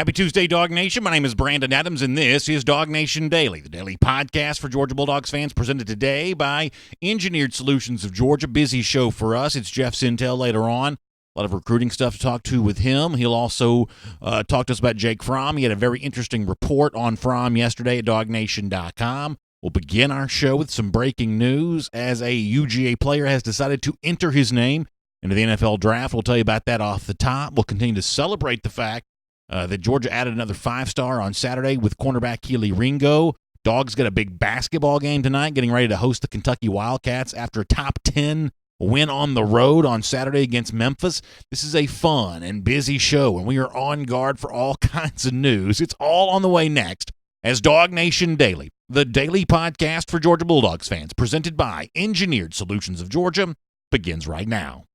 Happy Tuesday, Dog Nation. My name is Brandon Adams, and this is DawgNation Daily, the daily podcast for Georgia Bulldogs fans, presented today by Engineered Solutions of Georgia. Busy show for us. It's Jeff Sentell later on. A lot of recruiting stuff to talk to with him. He'll also talk to us about Jake Fromm. He had a very interesting report on Fromm yesterday at DawgNation.com. We'll begin our show with some breaking news as a UGA player has decided to enter his name into the NFL draft. We'll tell you about that off the top. We'll continue to celebrate the fact that Georgia added another five-star on Saturday with cornerback Keely Ringo. Dogs got a big basketball game tonight, getting ready to host the Kentucky Wildcats after a top 10 win on the road on Saturday against Memphis. This is a fun and busy show, and we are on guard for all kinds of news. It's all on the way next as DawgNation Daily, the daily podcast for Georgia Bulldogs fans, presented by Engineered Solutions of Georgia, begins right now.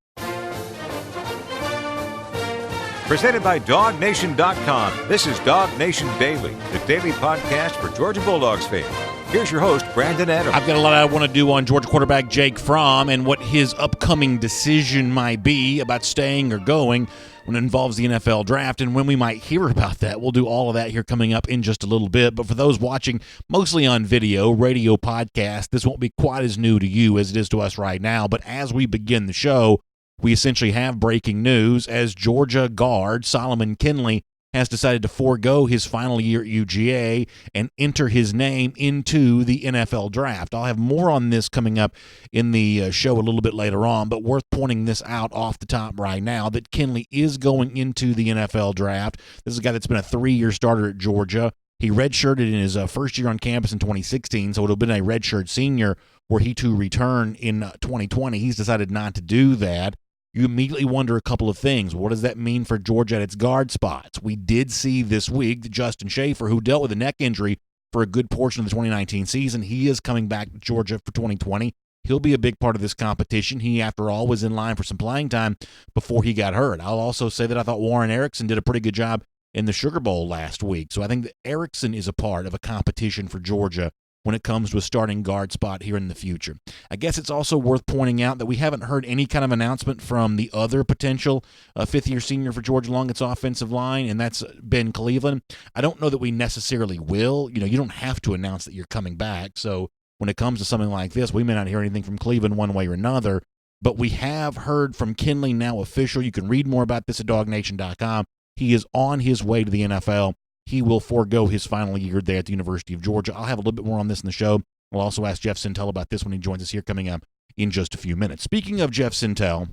Presented by DawgNation.com, this is DawgNation Daily, the daily podcast for Georgia Bulldogs fans. Here's your host, Brandon Adams. I've got a lot I want to do on Georgia quarterback Jake Fromm and what his upcoming decision might be about staying or going when it involves the NFL draft and when we might hear about that. We'll do all of that here coming up in just a little bit. But for those watching mostly on video, radio, podcast, this won't be quite as new to you as it is to us right now. But as we begin the show, we essentially have breaking news as Georgia guard Solomon Kindley has decided to forego his final year at UGA and enter his name into the NFL draft. I'll have more on this coming up in the show a little bit later on, but worth pointing this out off the top right now that Kindley is going into the NFL draft. This is a guy that's been a 3-year starter at Georgia. He redshirted in his first year on campus in 2016, so it would have been a redshirt senior were he to return in 2020. He's decided not to do that. You immediately wonder a couple of things. What does that mean for Georgia at its guard spots? We did see this week that Justin Schaefer, who dealt with a neck injury for a good portion of the 2019 season, he is coming back to Georgia for 2020. He'll be a big part of this competition. He, after all, was in line for some playing time before he got hurt. I'll also say that I thought Warren Erickson did a pretty good job in the Sugar Bowl last week. So I think that Erickson is a part of a competition for Georgia when it comes to a starting guard spot here in the future. I guess it's also worth pointing out that we haven't heard any kind of announcement from the other potential fifth-year senior for Georgia along its offensive line, and that's Ben Cleveland. I don't know that we necessarily will. You don't have to announce that you're coming back, so when it comes to something like this, we may not hear anything from Cleveland one way or another, but we have heard from Kindley, now official. You can read more about this at DawgNation.com. He is on his way to the NFL. He will forego his final year there at the University of Georgia. I'll have a little bit more on this in the show. We'll also ask Jeff Sentell about this when he joins us here coming up in just a few minutes. Speaking of Jeff Sentell,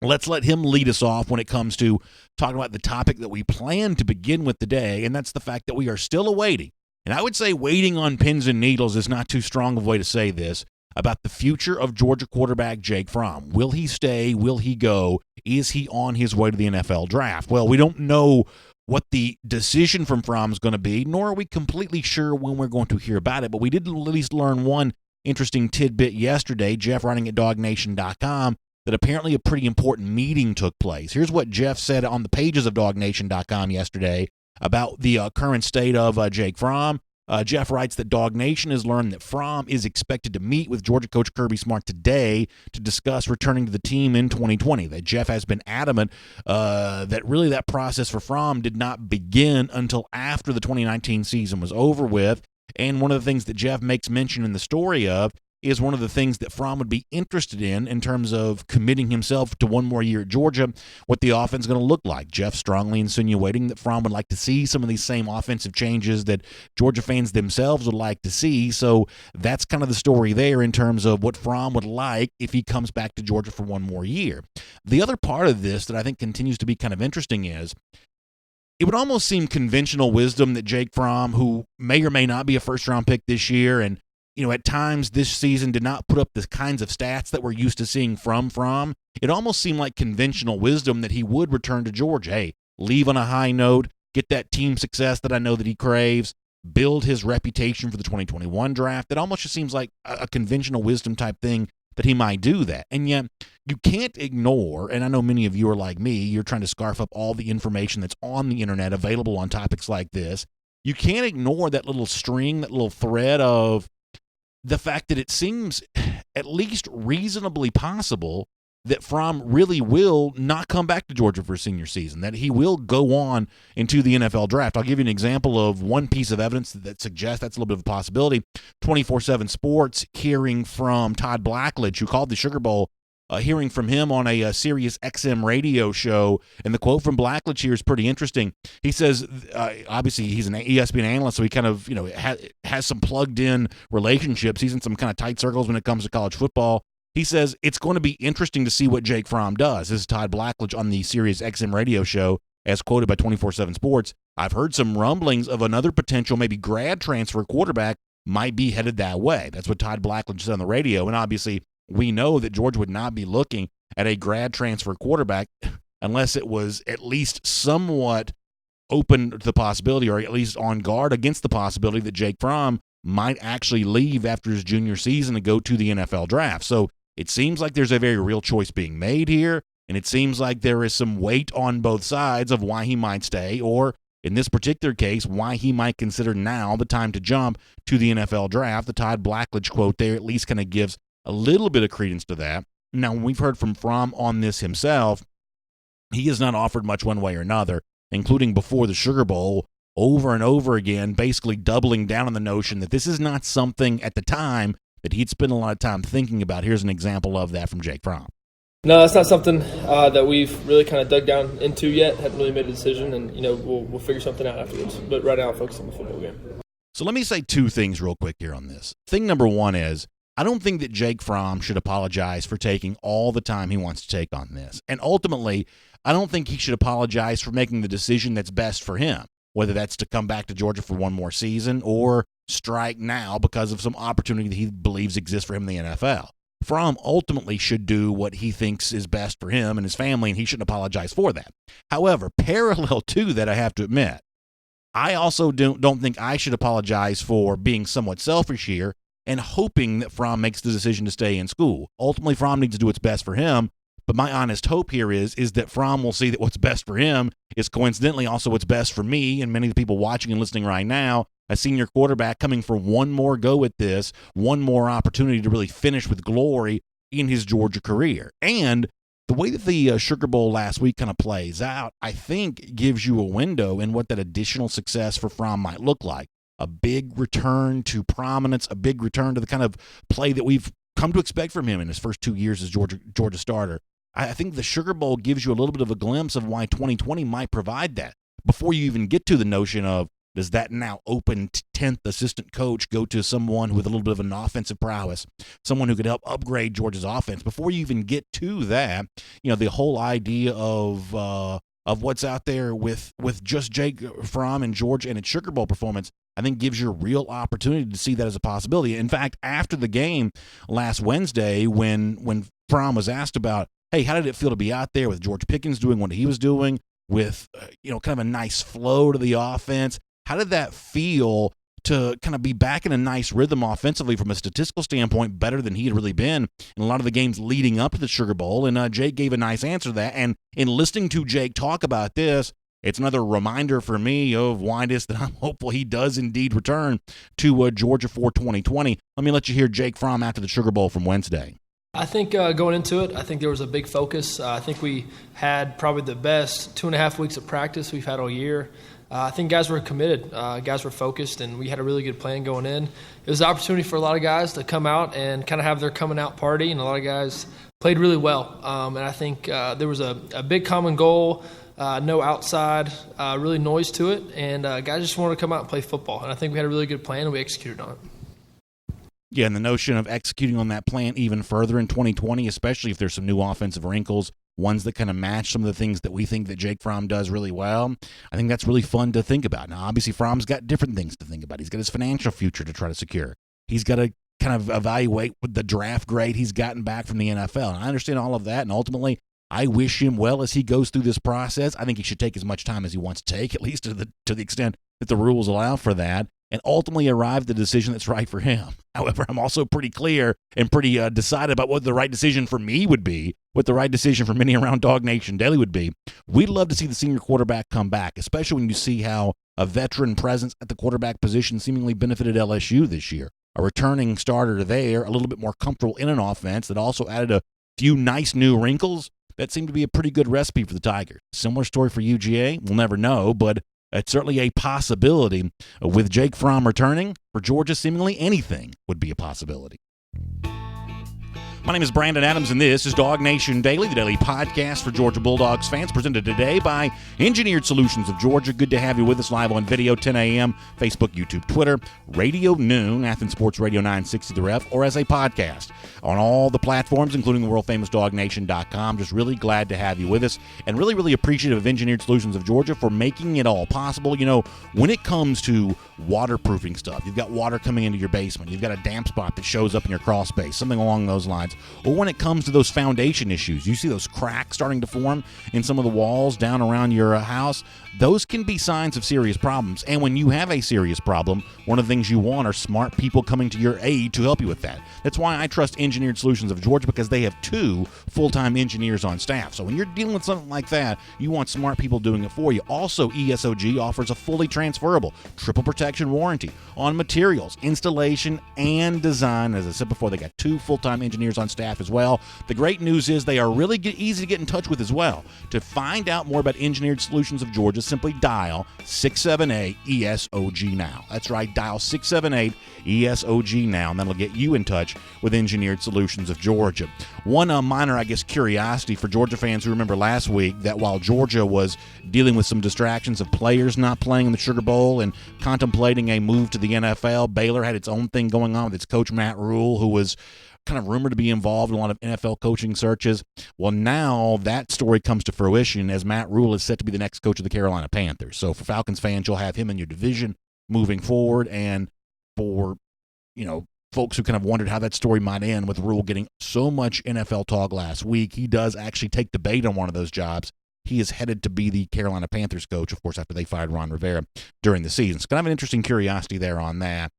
let's let him lead us off when it comes to talking about the topic that we plan to begin with today, and that's the fact that we are still awaiting, and I would say waiting on pins and needles is not too strong of a way to say this, about the future of Georgia quarterback Jake Fromm. Will he stay? Will he go? Is he on his way to the NFL draft? Well, we don't know what the decision from Fromm is going to be, nor are we completely sure when we're going to hear about it, but we did at least learn one interesting tidbit yesterday, Jeff writing at DawgNation.com, that apparently a pretty important meeting took place. Here's what Jeff said on the pages of DawgNation.com yesterday about the current state of Jake Fromm. Jeff writes that DawgNation has learned that Fromm is expected to meet with Georgia coach Kirby Smart today to discuss returning to the team in 2020. That Jeff has been adamant that really that process for Fromm did not begin until after the 2019 season was over with. And one of the things that Jeff makes mention in the story of is one of the things that Fromm would be interested in terms of committing himself to one more year at Georgia, what the offense is going to look like. Jeff strongly insinuating that Fromm would like to see some of these same offensive changes that Georgia fans themselves would like to see. So that's kind of the story there in terms of what Fromm would like if he comes back to Georgia for one more year. The other part of this that I think continues to be kind of interesting is it would almost seem conventional wisdom that Jake Fromm, who may or may not be a first-round pick this year, and at times this season did not put up the kinds of stats that we're used to seeing from Fromm. It almost seemed like conventional wisdom that he would return to Georgia. Hey, leave on a high note, get that team success that I know that he craves, build his reputation for the 2021 draft. It almost just seems like a conventional wisdom type thing that he might do that. And yet you can't ignore, and I know many of you are like me, you're trying to scarf up all the information that's on the internet available on topics like this. You can't ignore that little string, that little thread of the fact that it seems at least reasonably possible that Fromm really will not come back to Georgia for senior season, that he will go on into the NFL draft. I'll give you an example of one piece of evidence that suggests that's a little bit of a possibility. 24/7 Sports hearing from Todd Blackledge, who called the Sugar Bowl, hearing from him on a Sirius XM radio show, and the quote from Blackledge here is pretty interesting. He says, obviously he's an ESPN analyst, so he kind of has some plugged-in relationships. He's in some kind of tight circles when it comes to college football. He says, it's going to be interesting to see what Jake Fromm does. This is Todd Blackledge on the Sirius XM radio show, as quoted by 24/7 Sports. I've heard some rumblings of another potential maybe grad transfer quarterback might be headed that way. That's what Todd Blackledge said on the radio, and obviously we know that Georgia would not be looking at a grad transfer quarterback unless it was at least somewhat open to the possibility, or at least on guard against the possibility, that Jake Fromm might actually leave after his junior season to go to the NFL draft. So it seems like there's a very real choice being made here, and it seems like there is some weight on both sides of why he might stay, or in this particular case, why he might consider now the time to jump to the NFL draft. The Todd Blackledge quote there at least kind of gives a little bit of credence to that. Now, when we've heard from Fromm on this himself, he has not offered much one way or another, including before the Sugar Bowl, over and over again, basically doubling down on the notion that this is not something at the time that he'd spend a lot of time thinking about. Here's an example of that from Jake Fromm. No, that's not something that we've really kind of dug down into yet. Haven't really made a decision, and we'll figure something out afterwards. But right now, I'll focus on the football game. So let me say two things real quick here on this. Thing number one is, I don't think that Jake Fromm should apologize for taking all the time he wants to take on this. And ultimately, I don't think he should apologize for making the decision that's best for him, whether that's to come back to Georgia for one more season or strike now because of some opportunity that he believes exists for him in the NFL. Fromm ultimately should do what he thinks is best for him and his family, and he shouldn't apologize for that. However, parallel to that, I have to admit, I also don't think I should apologize for being somewhat selfish here and hoping that Fromm makes the decision to stay in school. Ultimately, Fromm needs to do what's best for him, but my honest hope here is that Fromm will see that what's best for him is coincidentally also what's best for me and many of the people watching and listening right now, a senior quarterback coming for one more go at this, one more opportunity to really finish with glory in his Georgia career. And the way that the Sugar Bowl last week kind of plays out, I think gives you a window in what that additional success for Fromm might look like. A big return to prominence, a big return to the kind of play that we've come to expect from him in his first 2 years as Georgia starter. I think the Sugar Bowl gives you a little bit of a glimpse of why 2020 might provide that. Before you even get to the notion of, does that now open 10th assistant coach go to someone with a little bit of an offensive prowess, someone who could help upgrade Georgia's offense? Before you even get to that, the whole idea of what's out there with just Jake Fromm and Georgia and its Sugar Bowl performance, I think gives you a real opportunity to see that as a possibility. In fact, after the game last Wednesday, when Fromm was asked about, hey, how did it feel to be out there with George Pickens doing what he was doing, with kind of a nice flow to the offense? How did that feel to kind of be back in a nice rhythm offensively from a statistical standpoint, better than he had really been in a lot of the games leading up to the Sugar Bowl? And Jake gave a nice answer to that. And in listening to Jake talk about this, it's another reminder for me of why it is that I'm hopeful he does indeed return to Georgia for 2020. Let me let you hear Jake Fromm after the Sugar Bowl from Wednesday. I think going into it, I think there was a big focus. I think we had probably the best 2.5 weeks of practice we've had all year. I think guys were committed, guys were focused, and we had a really good plan going in. It was an opportunity for a lot of guys to come out and kind of have their coming out party, and a lot of guys played really well. And I think there was a big common goal, no outside really noise to it, and guys just wanted to come out and play football. And I think we had a really good plan, and we executed on it. Yeah, and the notion of executing on that plan even further in 2020, especially if there's some new offensive wrinkles, ones that kind of match some of the things that we think that Jake Fromm does really well, I think that's really fun to think about. Now, obviously, Fromm's got different things to think about. He's got his financial future to try to secure. He's got to kind of evaluate with the draft grade he's gotten back from the NFL. And I understand all of that, and ultimately, I wish him well as he goes through this process. I think he should take as much time as he wants to take, at least to the extent that the rules allow for that, and ultimately arrive at the decision that's right for him. However, I'm also pretty clear and pretty decided about what the right decision for me would be, what the right decision for many around DawgNation Daily would be. We'd love to see the senior quarterback come back, especially when you see how a veteran presence at the quarterback position seemingly benefited LSU this year. A returning starter there, a little bit more comfortable in an offense that also added few nice new wrinkles. That seemed to be a pretty good recipe for the Tigers. Similar story for UGA. We'll never know, but it's certainly a possibility. With Jake Fromm returning, for Georgia, seemingly anything would be a possibility. My name is Brandon Adams, and this is DawgNation Daily, the daily podcast for Georgia Bulldogs fans, presented today by Engineered Solutions of Georgia. Good to have you with us live on video, 10 a.m., Facebook, YouTube, Twitter, Radio Noon, Athens Sports Radio 960 The Ref, or as a podcast on all the platforms, including the world-famous DawgNation.com. Just really glad to have you with us, and really, really appreciative of Engineered Solutions of Georgia for making it all possible. You know, when it comes to waterproofing stuff, you've got water coming into your basement, you've got a damp spot that shows up in your crawl space, something along those lines. Or when it comes to those foundation issues, you see those cracks starting to form in some of the walls down around your house, those can be signs of serious problems. And when you have a serious problem, one of the things you want are smart people coming to your aid to help you with that. That's why I trust Engineered Solutions of Georgia, because they have 2 full-time engineers on staff. So when you're dealing with something like that, you want smart people doing it for you. Also, ESOG offers a fully transferable triple protection warranty on materials, installation, and design. As I said before, they got 2 full-time engineers on staff as well. The great news is they are really easy to get in touch with as well. To find out more about Engineered Solutions of Georgia, simply dial 678-ESOG now. That's right, dial 678-ESOG now, and that'll get you in touch with Engineered Solutions of Georgia. One minor, curiosity for Georgia fans who remember last week that while Georgia was dealing with some distractions of players not playing in the Sugar Bowl and contemplating a move to the NFL, Baylor had its own thing going on with its coach Matt Rule, who was kind of rumored to be involved in a lot of NFL coaching searches. Well, now that story comes to fruition as Matt Rule is set to be the next coach of the Carolina Panthers. So for Falcons fans, you'll have him in your division moving forward. And for, folks who kind of wondered how that story might end with Rule getting so much NFL talk last week, he does actually take the bait on one of those jobs. He is headed to be the Carolina Panthers coach, of course, after they fired Ron Rivera during the season. It's kind of an interesting curiosity there on that,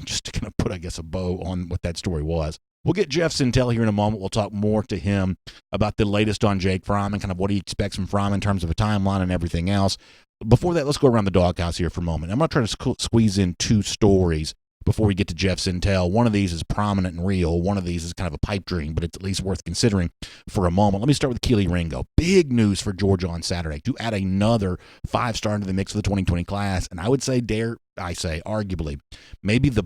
just to kind of put, a bow on what that story was. We'll get Jeff Sentell here in a moment. We'll talk more to him about the latest on Jake Fromm and kind of what he expects from Fromm in terms of a timeline and everything else. Before that, let's go around the doghouse here for a moment. I'm going to try to squeeze in 2 stories before we get to Jeff Sentell. One of these is prominent and real. One of these is kind of a pipe dream, but it's at least worth considering for a moment. Let me start with Keely Ringo. Big news for Georgia on Saturday to add another 5-star into the mix of the 2020 class. And I would say, arguably, maybe the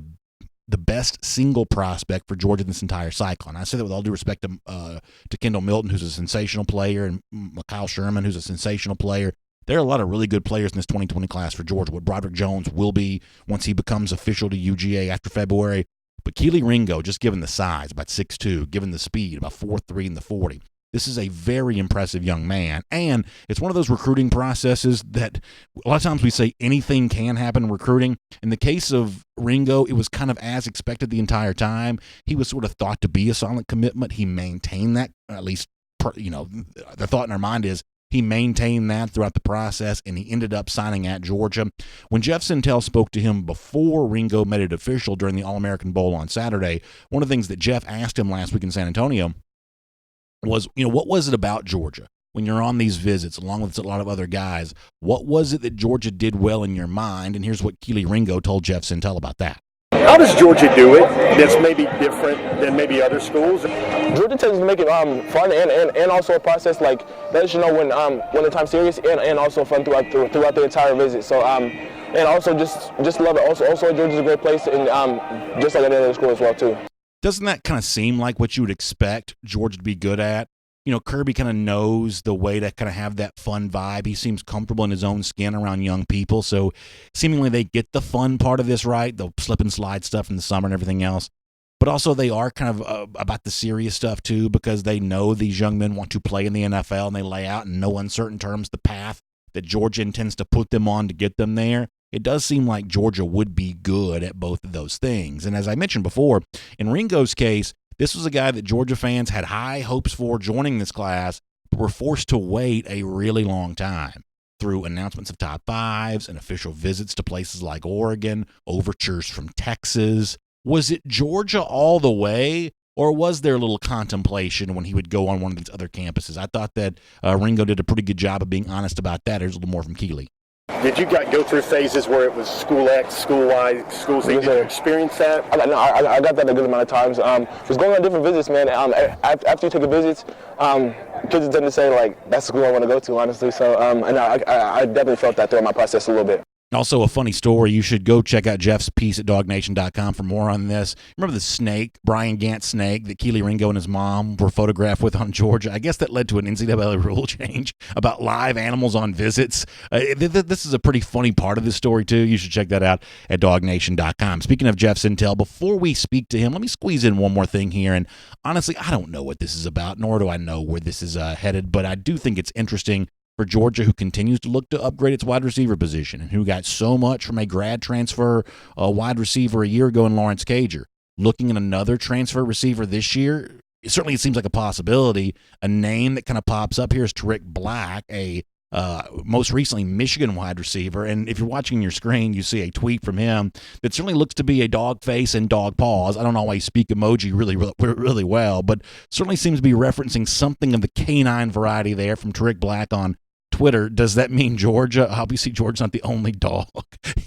best single prospect for Georgia in this entire cycle. And I say that with all due respect to Kendall Milton, who's a sensational player, and Kyle Sherman, who's a sensational player. There are a lot of really good players in this 2020 class for Georgia. What Broderick Jones will be once he becomes official to UGA after February. But Keely Ringo, just given the size, about 6'2", given the speed, about 4'3" in the 40. This is a very impressive young man. And it's one of those recruiting processes that a lot of times we say anything can happen in recruiting. In the case of Ringo, it was kind of as expected the entire time. He was sort of thought to be a solid commitment. He maintained that, at least, the thought in our mind is, he maintained that throughout the process, and he ended up signing at Georgia. When Jeff Sentell spoke to him before Ringo made it official during the All-American Bowl on Saturday, one of the things that Jeff asked him last week in San Antonio was, what was it about Georgia? When you're on these visits, along with a lot of other guys, what was it that Georgia did well in your mind? And here's what Keely Ringo told Jeff Sentell about that. How does Georgia do it that's maybe different than maybe other schools? Georgia tends to make it fun and also a process like lets you know when the time's serious and also fun throughout the entire visit. So and also just love it. Also Georgia's a great place and just like any other school as well too. Doesn't that kind of seem like what you would expect Georgia to be good at? Kirby kind of knows the way to kind of have that fun vibe. He seems comfortable in his own skin around young people. So seemingly they get the fun part of this right. They'll slip and slide stuff in the summer and everything else. But also they are kind of about the serious stuff too, because they know these young men want to play in the NFL, and they lay out in no uncertain terms the path that Georgia intends to put them on to get them there. It does seem like Georgia would be good at both of those things. And as I mentioned before, in Ringo's case, this was a guy that Georgia fans had high hopes for joining this class, but were forced to wait a really long time through announcements of top 5s and official visits to places like Oregon, overtures from Texas. Was it Georgia all the way, or was there a little contemplation when he would go on one of these other campuses? I thought that Ringo did a pretty good job of being honest about that. Here's a little more from Keely. Did you go through phases where it was school X, school Y, school Z? Did you experience that? I got that a good amount of times. Just going on different visits, man. After you take a visit, kids tend to say, like, that's the school I want to go to, honestly. So, and I definitely felt that throughout my process a little bit. Also, a funny story. You should go check out Jeff's piece at DawgNation.com for more on this. Remember the snake, Brian Gant's snake, that Keely Ringo and his mom were photographed with on Georgia? I guess that led to an NCAA rule change about live animals on visits. This is a pretty funny part of this story, too. You should check that out at DawgNation.com. Speaking of Jeff Sentell, before we speak to him, let me squeeze in one more thing here. And honestly, I don't know what this is about, nor do I know where this is headed, but I do think it's interesting for Georgia, who continues to look to upgrade its wide receiver position and who got so much from a grad transfer wide receiver a year ago in Lawrence Cager. Looking at another transfer receiver this year, it seems like a possibility. A name that kind of pops up here is Tariq Black, a most recently Michigan wide receiver. And if you're watching your screen, you see a tweet from him that certainly looks to be a dog face and dog paws. I don't always speak emoji really well, but certainly seems to be referencing something of the canine variety there from Tariq Black on Twitter. Does that mean Georgia? Obviously, Georgia's not the only dog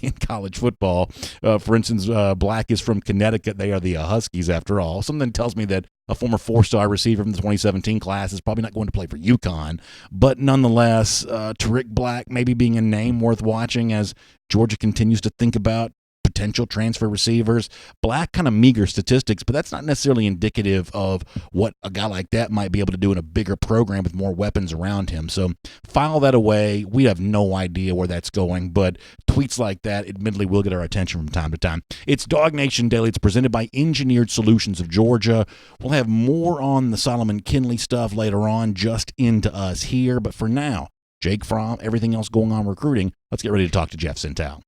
in college football. For instance, Black is from Connecticut. They are the Huskies, after all. Something tells me that a former four-star receiver from the 2017 class is probably not going to play for UConn. But nonetheless, Tariq Black maybe being a name worth watching as Georgia continues to think about potential transfer receivers. Black, kind of meager statistics, but that's not necessarily indicative of what a guy like that might be able to do in a bigger program with more weapons around him. So file that away. We have no idea where that's going, but tweets like that admittedly will get our attention from time to time. It's DawgNation Daily. It's presented by Engineered Solutions of Georgia. We'll have more on the Solomon Kindley stuff later on, just into us here. But for now, Jake Fromm, everything else going on recruiting. Let's get ready to talk to Jeff Sentell.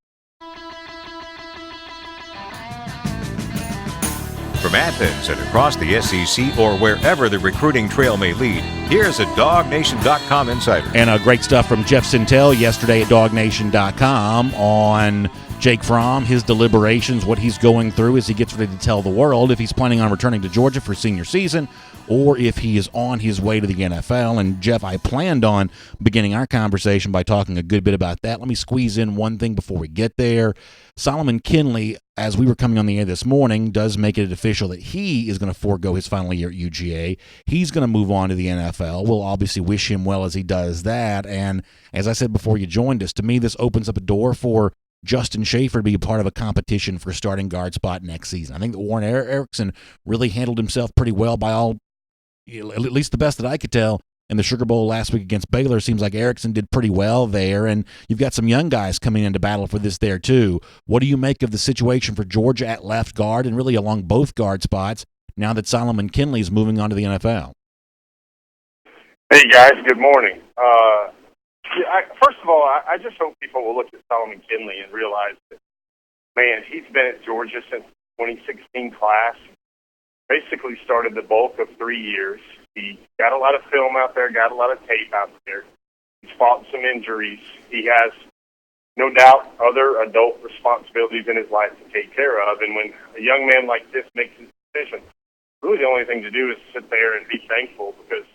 From Athens and across the SEC or wherever the recruiting trail may lead, here's a DawgNation.com insider. And great stuff from Jeff Sentell yesterday at DawgNation.com on Jake Fromm, his deliberations, what he's going through as he gets ready to tell the world if he's planning on returning to Georgia for senior season or if he is on his way to the NFL. And, Jeff, I planned on beginning our conversation by talking a good bit about that. Let me squeeze in one thing before we get there. Solomon Kindley, as we were coming on the air this morning, does make it official that he is going to forego his final year at UGA. He's going to move on to the NFL. We'll obviously wish him well as he does that. And as I said before you joined us, to me this opens up a door for Justin Schaefer to be a part of a competition for a starting guard spot next season. I think that Warren Erickson really handled himself pretty well by all, at least the best that I could tell, in the Sugar Bowl last week against Baylor. Seems like Erickson did pretty well there, and you've got some young guys coming into battle for this there too. What do you make of the situation for Georgia at left guard and really along both guard spots now that Solomon Kindley is moving on to the NFL? Hey guys, good morning. First of all, I just hope people will look at Solomon Kindley and realize that, man, he's been at Georgia since the 2016 class. Basically started the bulk of 3 years. He got a lot of film out there, got a lot of tape out there. He's fought some injuries. He has, no doubt, other adult responsibilities in his life to take care of. And when a young man like this makes his decision, really the only thing to do is sit there and be thankful, because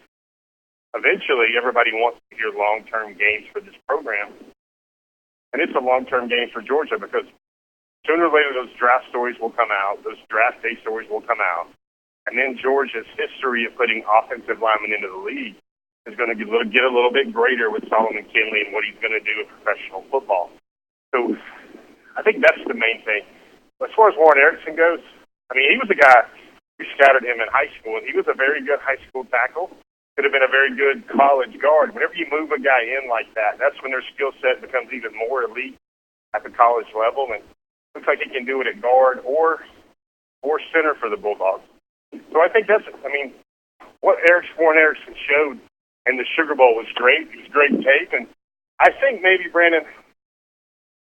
eventually everybody wants to hear long-term gains for this program. And it's a long-term gain for Georgia, because sooner or later those draft stories will come out, those draft day stories will come out. And then Georgia's history of putting offensive linemen into the league is going to get a little bit greater with Solomon Kindley and what he's going to do in professional football. So I think that's the main thing. As far as Warren Erickson goes, I mean, he was a guy who scouted him in high school, and he was a very good high school tackle. Could have been a very good college guard. Whenever you move a guy in like that, that's when their skill set becomes even more elite at the college level. And it looks like he can do it at guard or center for the Bulldogs. So I think what Warren Erickson showed in the Sugar Bowl was great. It was great tape. And I think maybe, Brandon,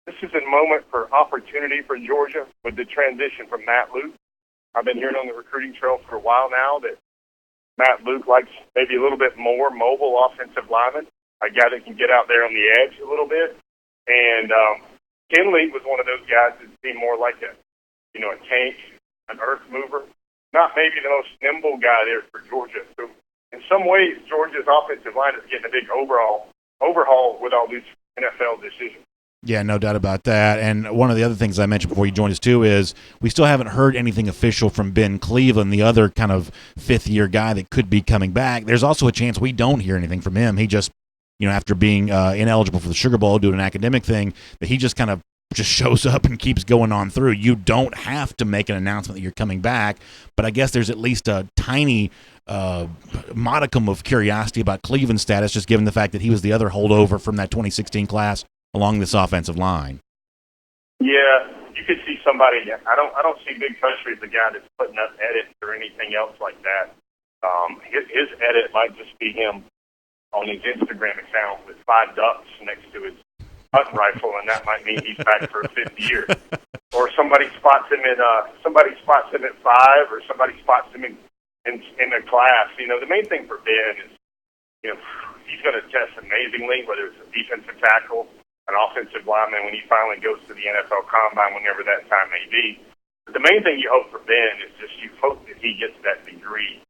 this is a moment for opportunity for Georgia with the transition from Matt Luke. I've been hearing on the recruiting trail for a while now that Matt Luke likes maybe a little bit more mobile offensive lineman, a guy that can get out there on the edge a little bit. And Kindley was one of those guys that seemed more like a tank, an earth mover. Not maybe the most nimble guy there for Georgia. So in some ways, Georgia's offensive line is getting a big overhaul with all these NFL decisions. Yeah, no doubt about that. And one of the other things I mentioned before you joined us, too, is we still haven't heard anything official from Ben Cleveland, the other kind of fifth-year guy that could be coming back. There's also a chance we don't hear anything from him. He just, after being ineligible for the Sugar Bowl, doing an academic thing, that he just kind of just shows up and keeps going on through. You don't have to make an announcement that you're coming back, but I guess there's at least a tiny modicum of curiosity about Cleveland's status, just given the fact that he was the other holdover from that 2016 class along this offensive line. Yeah, you could see somebody. I don't see Big Country as the guy that's putting up edits or anything else like that. His edit might just be him on his Instagram account with 5 ducks next to his hunting rifle, and that might mean he's back for a 5th year. Or somebody spots him at 5, or somebody spots him in a class. The main thing for Ben is, he's going to test amazingly, whether it's a defensive tackle, an offensive lineman, when he finally goes to the NFL Combine, whenever that time may be. But the main thing you hope for Ben is just you hope that he gets that degree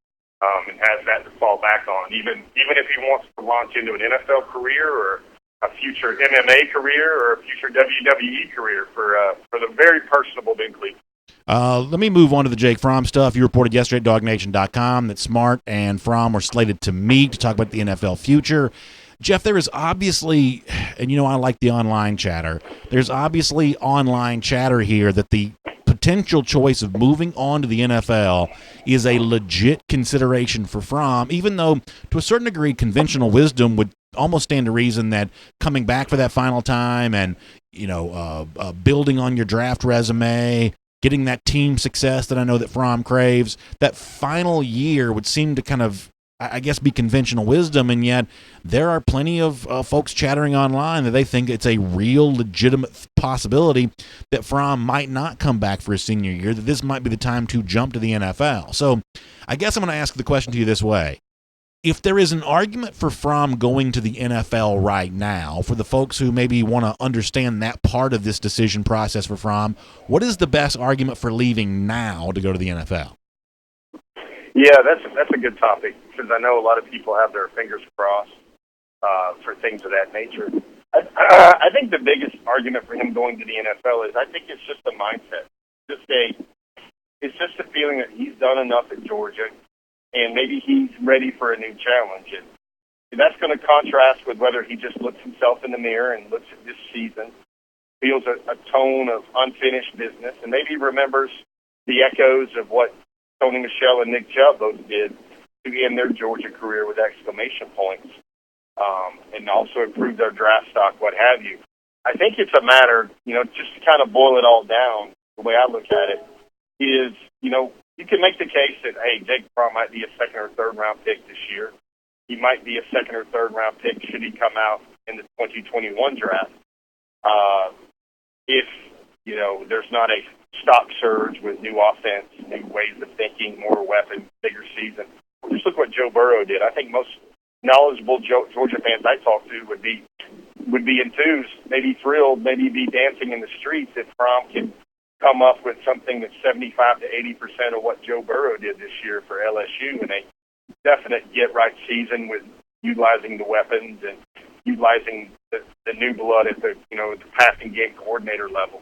and has that to fall back on, even if he wants to launch into an NFL career or a future MMA career or a future WWE career for the very personable Ben Cleveland. Let me move on to the Jake Fromm stuff. You reported yesterday at DawgNation.com that Smart and Fromm were slated to meet to talk about the NFL future. Jeff, there is obviously, and I like the online chatter, there's obviously online chatter here that the potential choice of moving on to the NFL is a legit consideration for Fromm, even though to a certain degree conventional wisdom would almost stand to reason that coming back for that final time and, building on your draft resume, getting that team success that I know that Fromm craves, that final year would seem to kind of, I guess, be conventional wisdom, and yet there are plenty of folks chattering online that they think it's a real legitimate possibility that Fromm might not come back for his senior year, that this might be the time to jump to the NFL. So I guess I'm going to ask the question to you this way. If there is an argument for Fromm going to the NFL right now, for the folks who maybe want to understand that part of this decision process for Fromm, what is the best argument for leaving now to go to the NFL? Yeah, that's a good topic, because I know a lot of people have their fingers crossed for things of that nature. I think the biggest argument for him going to the NFL is I think it's just a mindset. It's just a feeling that he's done enough at Georgia, and maybe he's ready for a new challenge. And that's going to contrast with whether he just looks himself in the mirror and looks at this season, feels a tone of unfinished business, and maybe remembers the echoes of what Tony Michelle and Nick Chubb both did to end their Georgia career with exclamation points, and also improve their draft stock, what have you. I think it's a matter, just to kind of boil it all down, the way I look at it, is, you can make the case that, hey, Jake Fromm might be a 2nd or 3rd round pick this year. He might be a 2nd or 3rd round pick should he come out in the 2021 draft. If, there's not a stock surge with new offense, new ways of thinking, more weapons, bigger season. Just look what Joe Burrow did. I think most knowledgeable Georgia fans I talk to would be enthused, maybe thrilled, maybe be dancing in the streets if Fromm can come up with something that's 75 to 80% of what Joe Burrow did this year for LSU in a definite get-right season with utilizing the weapons and utilizing the new blood at the passing game coordinator level.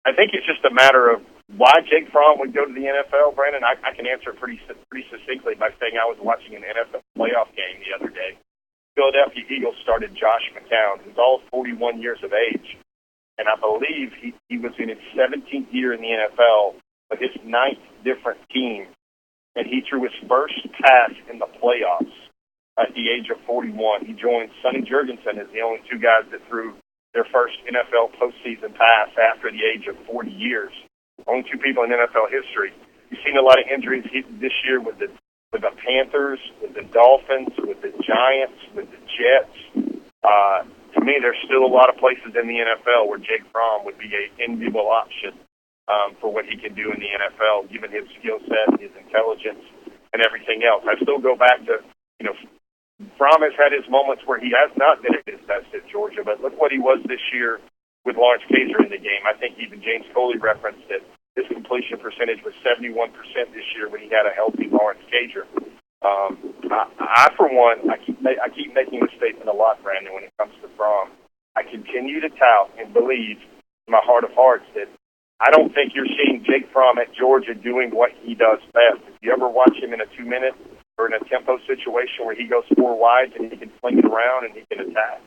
I think it's just a matter of why Jake Fromm would go to the NFL, Brandon. I can answer it pretty succinctly by saying I was watching an NFL playoff game the other day. Philadelphia Eagles started Josh McCown, who's all 41 years of age. And I believe he was in his 17th year in the NFL, but his 9th different team. And he threw his first pass in the playoffs at the age of 41. He joined Sonny Jurgensen as the only 2 guys that threw their first NFL postseason pass after the age of 40 years. Only 2 people in NFL history. You've seen a lot of injuries this year with the Panthers, with the Dolphins, with the Giants, with the Jets. To me, there's still a lot of places in the NFL where Jake Fromm would be an enviable option for what he can do in the NFL, given his skill set, his intelligence, and everything else. I still go back to, Fromm has had his moments where he has not been at his best at Georgia, but look what he was this year with Lawrence Cager in the game. I think even James Coley referenced that his completion percentage was 71% this year when he had a healthy Lawrence Cager. I for one, I keep making this statement a lot, Brandon, when it comes to Fromm. I continue to tout and believe in my heart of hearts that I don't think you're seeing Jake Fromm at Georgia doing what he does best. If you ever watch him in a 2-minute or in a tempo situation where he goes 4 wides and he can fling it around and he can attack,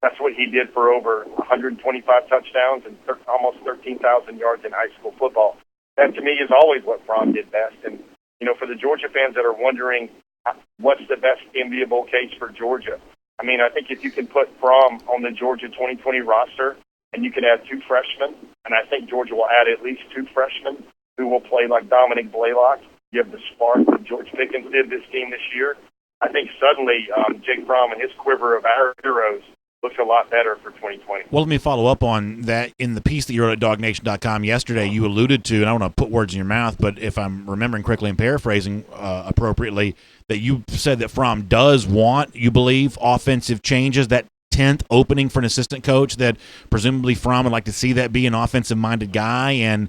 that's what he did for over 125 touchdowns and almost 13,000 yards in high school football. That, to me, is always what Fromm did best. And, for the Georgia fans that are wondering what's the best enviable case for Georgia, I think if you can put Fromm on the Georgia 2020 roster and you can add 2 freshmen, and I think Georgia will add at least 2 freshmen who will play like Dominic Blaylock, you have the spark that George Pickens did this team this year, I think suddenly Jake Fromm and his quiver of arrows looks a lot better for 2020. Well, let me follow up on that. In the piece that you wrote at DawgNation.com yesterday, you alluded to, and I don't want to put words in your mouth, but if I'm remembering correctly and paraphrasing appropriately, that you said that Fromm does want, you believe, offensive changes, that 10th opening for an assistant coach, that presumably Fromm would like to see that be an offensive-minded guy and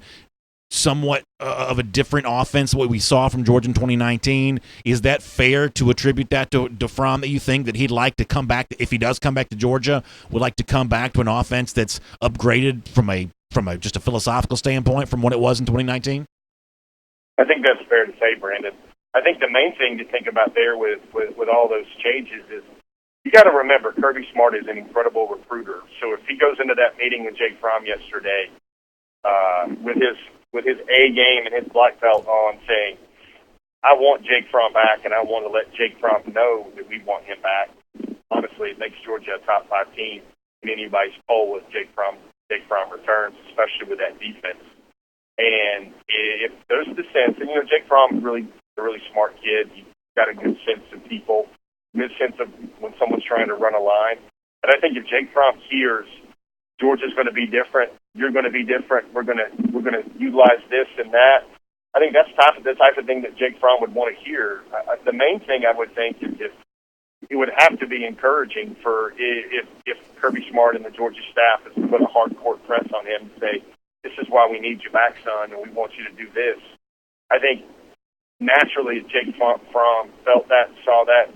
somewhat of a different offense, what we saw from Georgia in 2019. Is that fair to attribute that to Fromm, that you think that he'd like to come back, if he does come back to Georgia, would like to come back to an offense that's upgraded from a just a philosophical standpoint from what it was in 2019? I think that's fair to say, Brandon. I think the main thing to think about there with all those changes is you got to remember Kirby Smart is an incredible recruiter. So if he goes into that meeting with Jake Fromm yesterday with his A game and his black belt on, saying, I want Jake Fromm back, and I want to let Jake Fromm know that we want him back. Honestly, it makes Georgia a top 5 team in anybody's poll if Jake Fromm returns, especially with that defense. And if there's the sense, and Jake Fromm is a really smart kid. He's got a good sense of people, good sense of when someone's trying to run a line. But I think if Jake Fromm hears Georgia's going to be different, you're going to be different, we're going to utilize this and that, I think that's the type of thing that Jake Fromm would want to hear. The main thing I would think is if it would have to be encouraging for if Kirby Smart and the Georgia staff is to put a hard court press on him and say, this is why we need you back, son, and we want you to do this. I think naturally Jake Fromm felt that, saw that,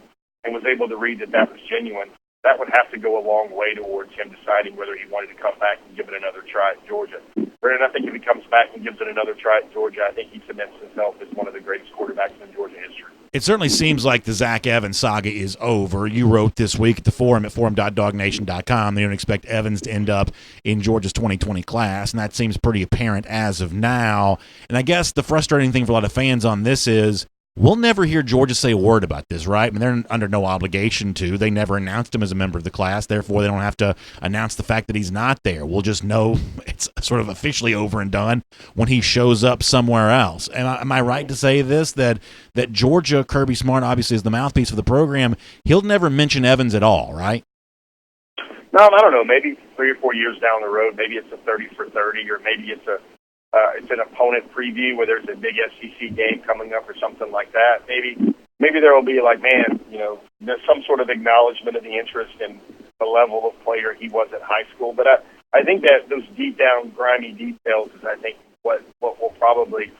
and was able to read that was genuine. That would have to go a long way towards him deciding whether he wanted to come back and give it another try at Georgia. And I think if he comes back and gives it another try at Georgia, I think he cements himself as one of the greatest quarterbacks in Georgia history. It certainly seems like the Zach Evans saga is over. You wrote this week at the forum at forum.dawgnation.com. They don't expect Evans to end up in Georgia's 2020 class, and that seems pretty apparent as of now. And I guess the frustrating thing for a lot of fans on this is we'll never hear Georgia say a word about this, right? I mean, they're under no obligation to. They never announced him as a member of the class. Therefore, they don't have to announce the fact that he's not there. We'll just know it's sort of officially over and done when he shows up somewhere else. Am I right to say this, that Georgia, Kirby Smart, obviously is the mouthpiece of the program, he'll never mention Evans at all, right? No, I don't know. Maybe 3 or 4 years down the road, maybe it's a 30 for 30, or maybe it's an opponent preview where there's a big SEC game coming up or something like that. Maybe there will be like, there's some sort of acknowledgement of the interest and the level of player he was at high school. But I think that those deep down grimy details is, I think, what will probably,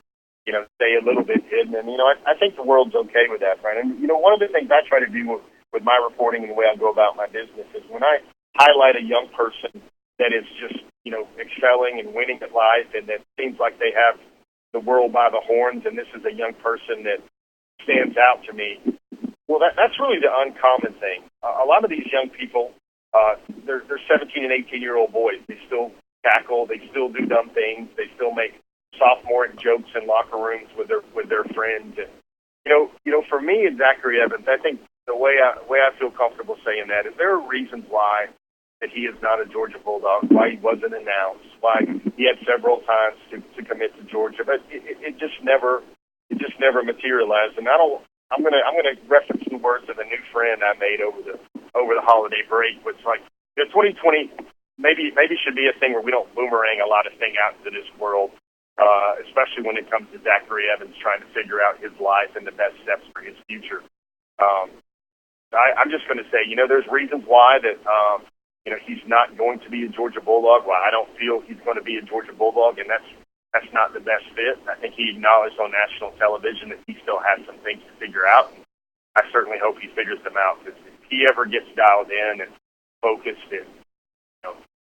stay a little bit hidden. And, I think the world's okay with that, right? And, one of the things I try to do with my reporting and the way I go about my business is when I highlight a young person that is just, excelling and winning at life, and that seems like they have the world by the horns, and this is a young person that stands out to me. Well, that's really the uncommon thing. A lot of these young people, they're 17 and 18-year-old boys. They still tackle. They still do dumb things. They still make sophomore jokes in locker rooms with their friends. And, for me and Zachary Evans, I think the way I feel comfortable saying that is there are reasons why that he is not a Georgia Bulldog, why he wasn't announced, why he had several times to commit to Georgia, but it just never materialized. And I'm gonna reference the words of a new friend I made over the holiday break, which 2020 maybe should be a thing where we don't boomerang a lot of things out into this world, especially when it comes to Zachary Evans trying to figure out his life and the best steps for his future. I'm just going to say, there's reasons why that. He's not going to be a Georgia Bulldog. Well, I don't feel he's going to be a Georgia Bulldog, and that's not the best fit. I think he acknowledged on national television that he still has some things to figure out. And I certainly hope he figures them out, because if he ever gets dialed in and focused and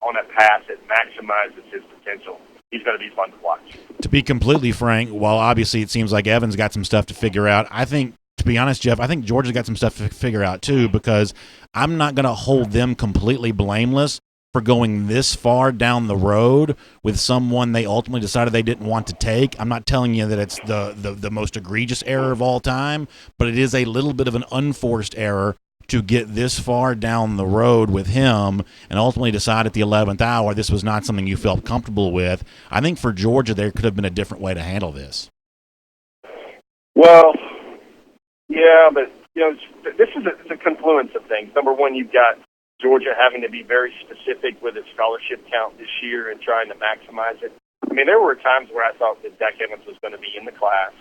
on a path that maximizes his potential, he's going to be fun to watch. To be completely frank, while obviously it seems like Evan's got some stuff to figure out, I think, to be honest, Jeff, I think Georgia's got some stuff to figure out too, because I'm not going to hold them completely blameless for going this far down the road with someone they ultimately decided they didn't want to take. I'm not telling you that it's the most egregious error of all time, but it is a little bit of an unforced error to get this far down the road with him and ultimately decide at the 11th hour this was not something you felt comfortable with. I think for Georgia there could have been a different way to handle this. Well, yeah, but this is a confluence of things. Number one, you've got Georgia having to be very specific with its scholarship count this year and trying to maximize it. I mean, there were times where I thought that Zach Evans was going to be in the class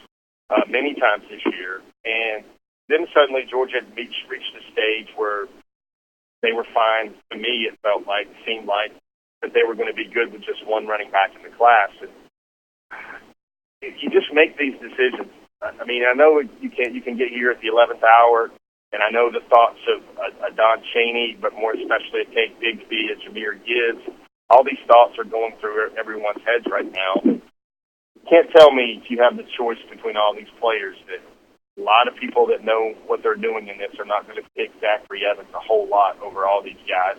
many times this year, and then suddenly Georgia had reached a stage where they were fine. To me, it seemed like that they were going to be good with just one running back in the class. And you just make these decisions. I mean, I know you can get here at the 11th hour, and I know the thoughts of a Don Chaney, but more especially a Tate Bigsby, a Jahmyr Gibbs. All these thoughts are going through everyone's heads right now. You can't tell me if you have the choice between all these players that a lot of people that know what they're doing in this are not going to pick Zachary Evans a whole lot over all these guys.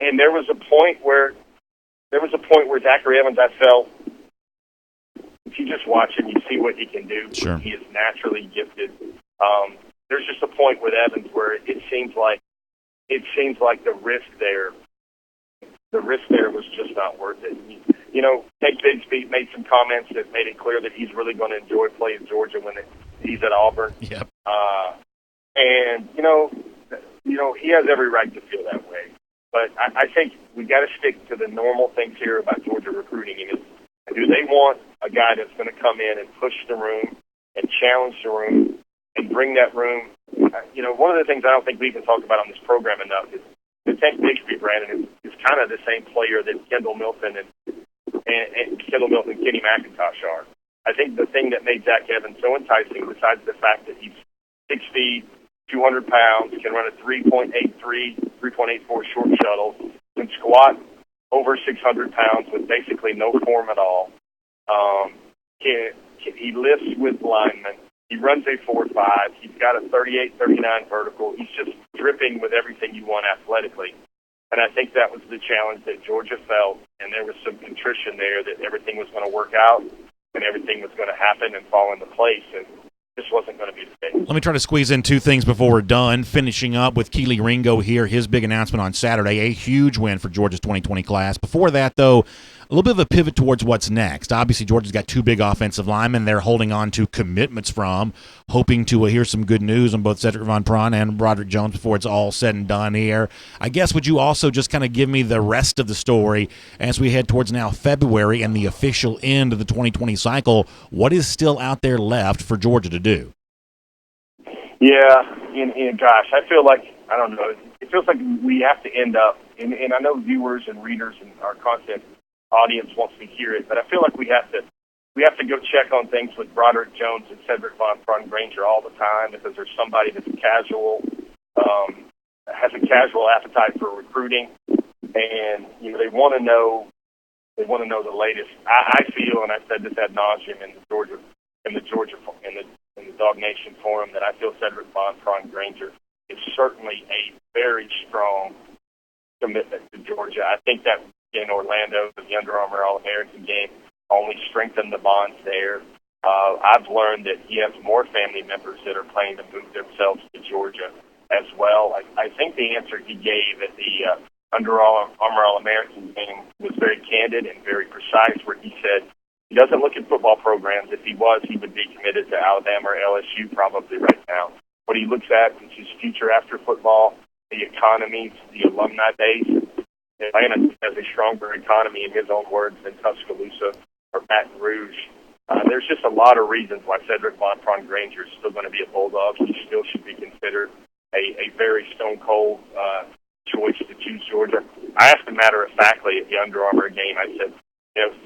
And there was a point where Zachary Evans, I felt, if you just watch him, you see what he can do. Sure. He is naturally gifted. There's just a point with Evans where it seems like the risk there was just not worth it. Tate Bigsby made some comments that made it clear that he's really going to enjoy playing Georgia when he's at Auburn. Yep. And he has every right to feel that way. But I think we got to stick to the normal things here about Georgia recruiting. And do they want a guy that's going to come in and push the room and challenge the room and bring that room? One of the things I don't think we can talk about on this program enough is that Tate Bigsby, Brandon, is kind of the same player that Kendall Milton and Kenny McIntosh are. I think the thing that made Zach Evans so enticing, besides the fact that he's 6 feet, 200 pounds, can run a 3.83, 3.84 short shuttle, can squat over 600 pounds with basically no form at all. He lifts with linemen. He runs a 4.5. He's got a 38-39 vertical. He's just dripping with everything you want athletically. And I think that was the challenge that Georgia felt, and there was some contrition there that everything was going to work out and everything was going to happen and fall into place, and this wasn't going to be the case. Let me try to squeeze in two things before we're done. Finishing up with Keely Ringo here, his big announcement on Saturday, a huge win for Georgia's 2020 class. Before that, though, a little bit of a pivot towards what's next. Obviously, Georgia's got two big offensive linemen they're holding on to commitments from, hoping to hear some good news on both Cedric Von Pron and Broderick Jones before it's all said and done here. I guess, would you also just kind of give me the rest of the story as we head towards now February and the official end of the 2020 cycle? What is still out there left for Georgia to do? Yeah, gosh, I feel like, I don't know, it feels like we have to end up, and I know viewers and readers and our content audience wants to hear it, but I feel like we have to go check on things with Broderick Jones and Cedric Von Pron Granger all the time, because there's somebody that's casual, has a casual appetite for recruiting, and they want to know the latest. I feel, and I said this ad nauseum in the DawgNation forum, that I feel Cedric Von Pron Granger is certainly a very strong commitment to Georgia. I think that in Orlando, the Under Armour All-American game only strengthened the bonds there. I've learned that he has more family members that are planning to move themselves to Georgia as well. I think the answer he gave at the Under Armour All-American game was very candid and very precise, where he said he doesn't look at football programs. If he was, he would be committed to Alabama or LSU probably right now. What he looks at is his future after football, the economies, the alumni base. Atlanta has a stronger economy, in his own words, than Tuscaloosa or Baton Rouge. There's just a lot of reasons why Cedric Von Pron Granger is still going to be a Bulldog. He still should be considered a very stone-cold choice to choose Georgia. I asked him matter-of-factly at the Under Armour game, I said,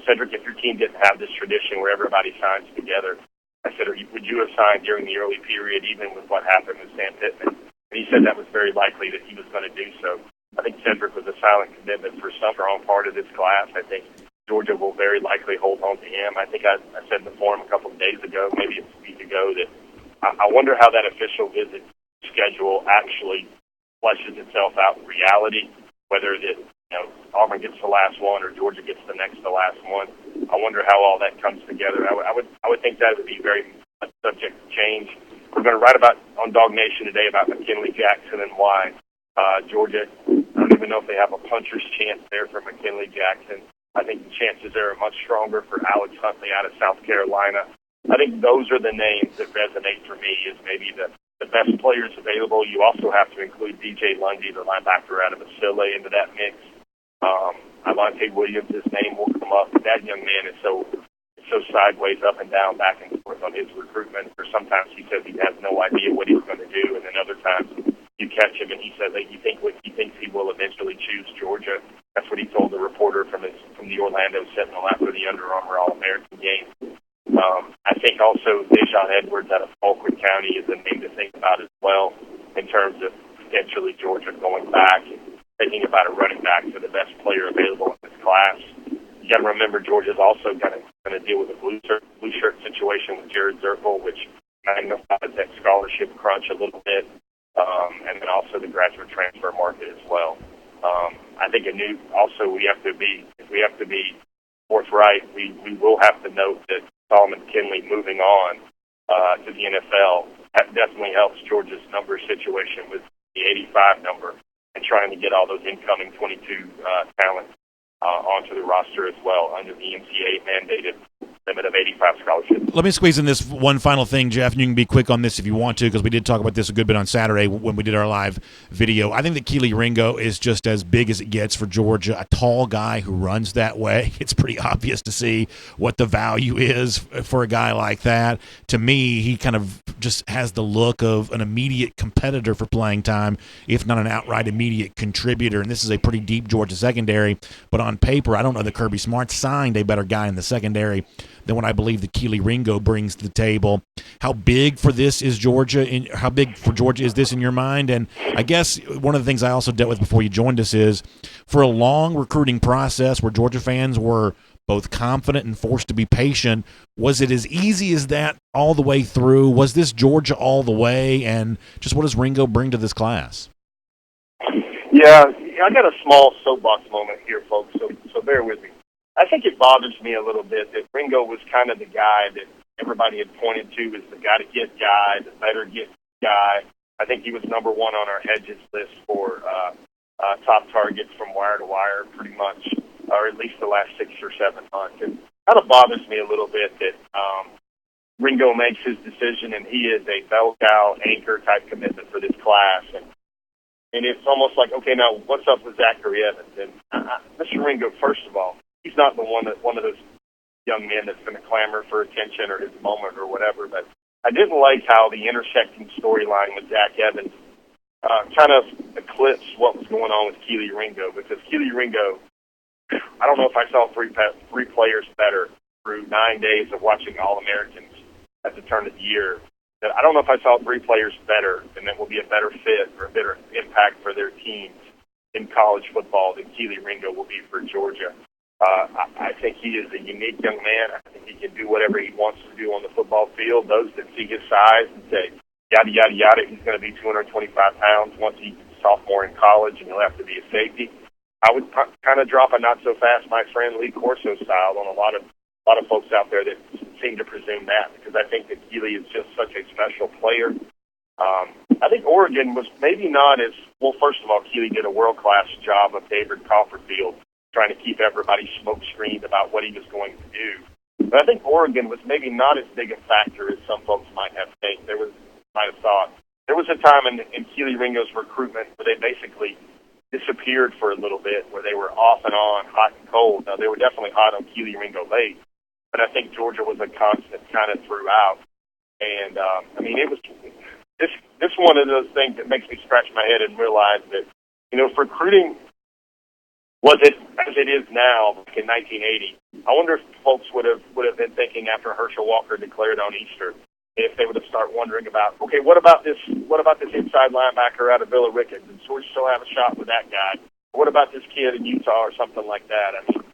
Cedric, if your team didn't have this tradition where everybody signs together, I said, would you have signed during the early period, even with what happened with Sam Pittman? and he said that was very likely that he was going to do so. I think Cedric was a silent commitment for some strong part of this class. I think Georgia will very likely hold on to him. I think I said in the forum a couple of days ago, maybe a week ago, that I wonder how that official visit schedule actually fleshes itself out in reality, whether that Auburn gets the last one or Georgia gets the next to last one. I wonder how all that comes together. I would think that would be very much subject to change. We're going to write about on DawgNation today about McKinley Jackson and why Georgia, I don't even know if they have a puncher's chance there for McKinley Jackson. I think the chances there are much stronger for Alex Huntley out of South Carolina. I think those are the names that resonate for me as maybe the best players available. You also have to include DJ Lundy, the linebacker out of Vasile, into that mix. Avante Williams, his name will come up. That young man is so sideways, up and down, back and forth on his recruitment. Or sometimes he says he has no idea what he's going to do, and then other times you catch him and he says that he thinks he will eventually choose Georgia. That's what he told the reporter from the Orlando Sentinel after the Under Armour All-American game. I think also Dejon Edwards out of Falkland County is a name to think about as well in terms of potentially Georgia going back and thinking about a running back for the best player available in this class. You got to remember Georgia's also going to deal with a blue shirt situation with Jared Zirkle, which magnifies that scholarship crunch a little bit, and then also the graduate transfer market as well. I think we have to be forthright. We will have to note that Solomon Kinley moving on to the NFL definitely helps Georgia's number situation with the 85 number and trying to get all those incoming 22 talents onto the roster as well under the NCAA mandated limit of 85 scholarships. Let me squeeze in this one final thing, Jeff, and you can be quick on this if you want to, because we did talk about this a good bit on Saturday when we did our live video. I think that Keely Ringo is just as big as it gets for Georgia, a tall guy who runs that way. It's pretty obvious to see what the value is for a guy like that. To me, he kind of just has the look of an immediate competitor for playing time, if not an outright immediate contributor, and this is a pretty deep Georgia secondary, but on paper, I don't know that Kirby Smart signed a better guy in the secondary than what I believe that Keely Ringo brings to the table. How big for this is Georgia? How big for Georgia is this in your mind? And I guess one of the things I also dealt with before you joined us is for a long recruiting process where Georgia fans were both confident and forced to be patient, was it as easy as that all the way through? Was this Georgia all the way? And just what does Ringo bring to this class? Yeah, I got a small soapbox moment here, folks, so bear with me. I think it bothers me a little bit that Ringo was kind of the guy that everybody had pointed to as the guy to get guy, the better get guy. I think he was number one on our hedges list for top targets from wire to wire pretty much, or at least the last 6 or 7 months. And it kind of bothers me a little bit that Ringo makes his decision and he is a bell cow anchor type commitment for this class. And it's almost like, okay, now what's up with Zachary Evans? And Mr. Ringo, first of all, he's not one of those young men that's going to clamor for attention or his moment or whatever. But I didn't like how the intersecting storyline with Zach Evans kind of eclipsed what was going on with Keely Ringo, because Keely Ringo, I don't know if I saw three players better through 9 days of watching All-Americans at the turn of the year. I don't know if I saw 3 players better and that will be a better fit or a better impact for their teams in college football than Keely Ringo will be for Georgia. I think he is a unique young man. I think he can do whatever he wants to do on the football field. Those that see his size and say, yada, yada, yada, he's going to be 225 pounds once he's a sophomore in college and he'll have to be a safety. I would kind of drop a not-so-fast, my friend Lee Corso style on a lot of folks out there that seem to presume that, because I think that Keely is just such a special player. I think Oregon was maybe not as – well, first of all, Keely did a world-class job of David Copperfield trying to keep everybody smoke-screened about what he was going to do. But I think Oregon was maybe not as big a factor as some folks might have thought. There was a time in Keely Ringo's recruitment where they basically disappeared for a little bit, where they were off and on, hot and cold. Now, they were definitely hot on Keely Ringo late, but I think Georgia was a constant kind of throughout. And, it was this one of those things that makes me scratch my head and realize that, if recruiting was it as it is now, like in 1980, I wonder if folks would have been thinking after Herschel Walker declared on Easter if they would have started wondering about, okay, what about this inside linebacker out of Villa Ricketts? Does Georgia still have a shot with that guy? What about this kid in Utah or something like that? I mean,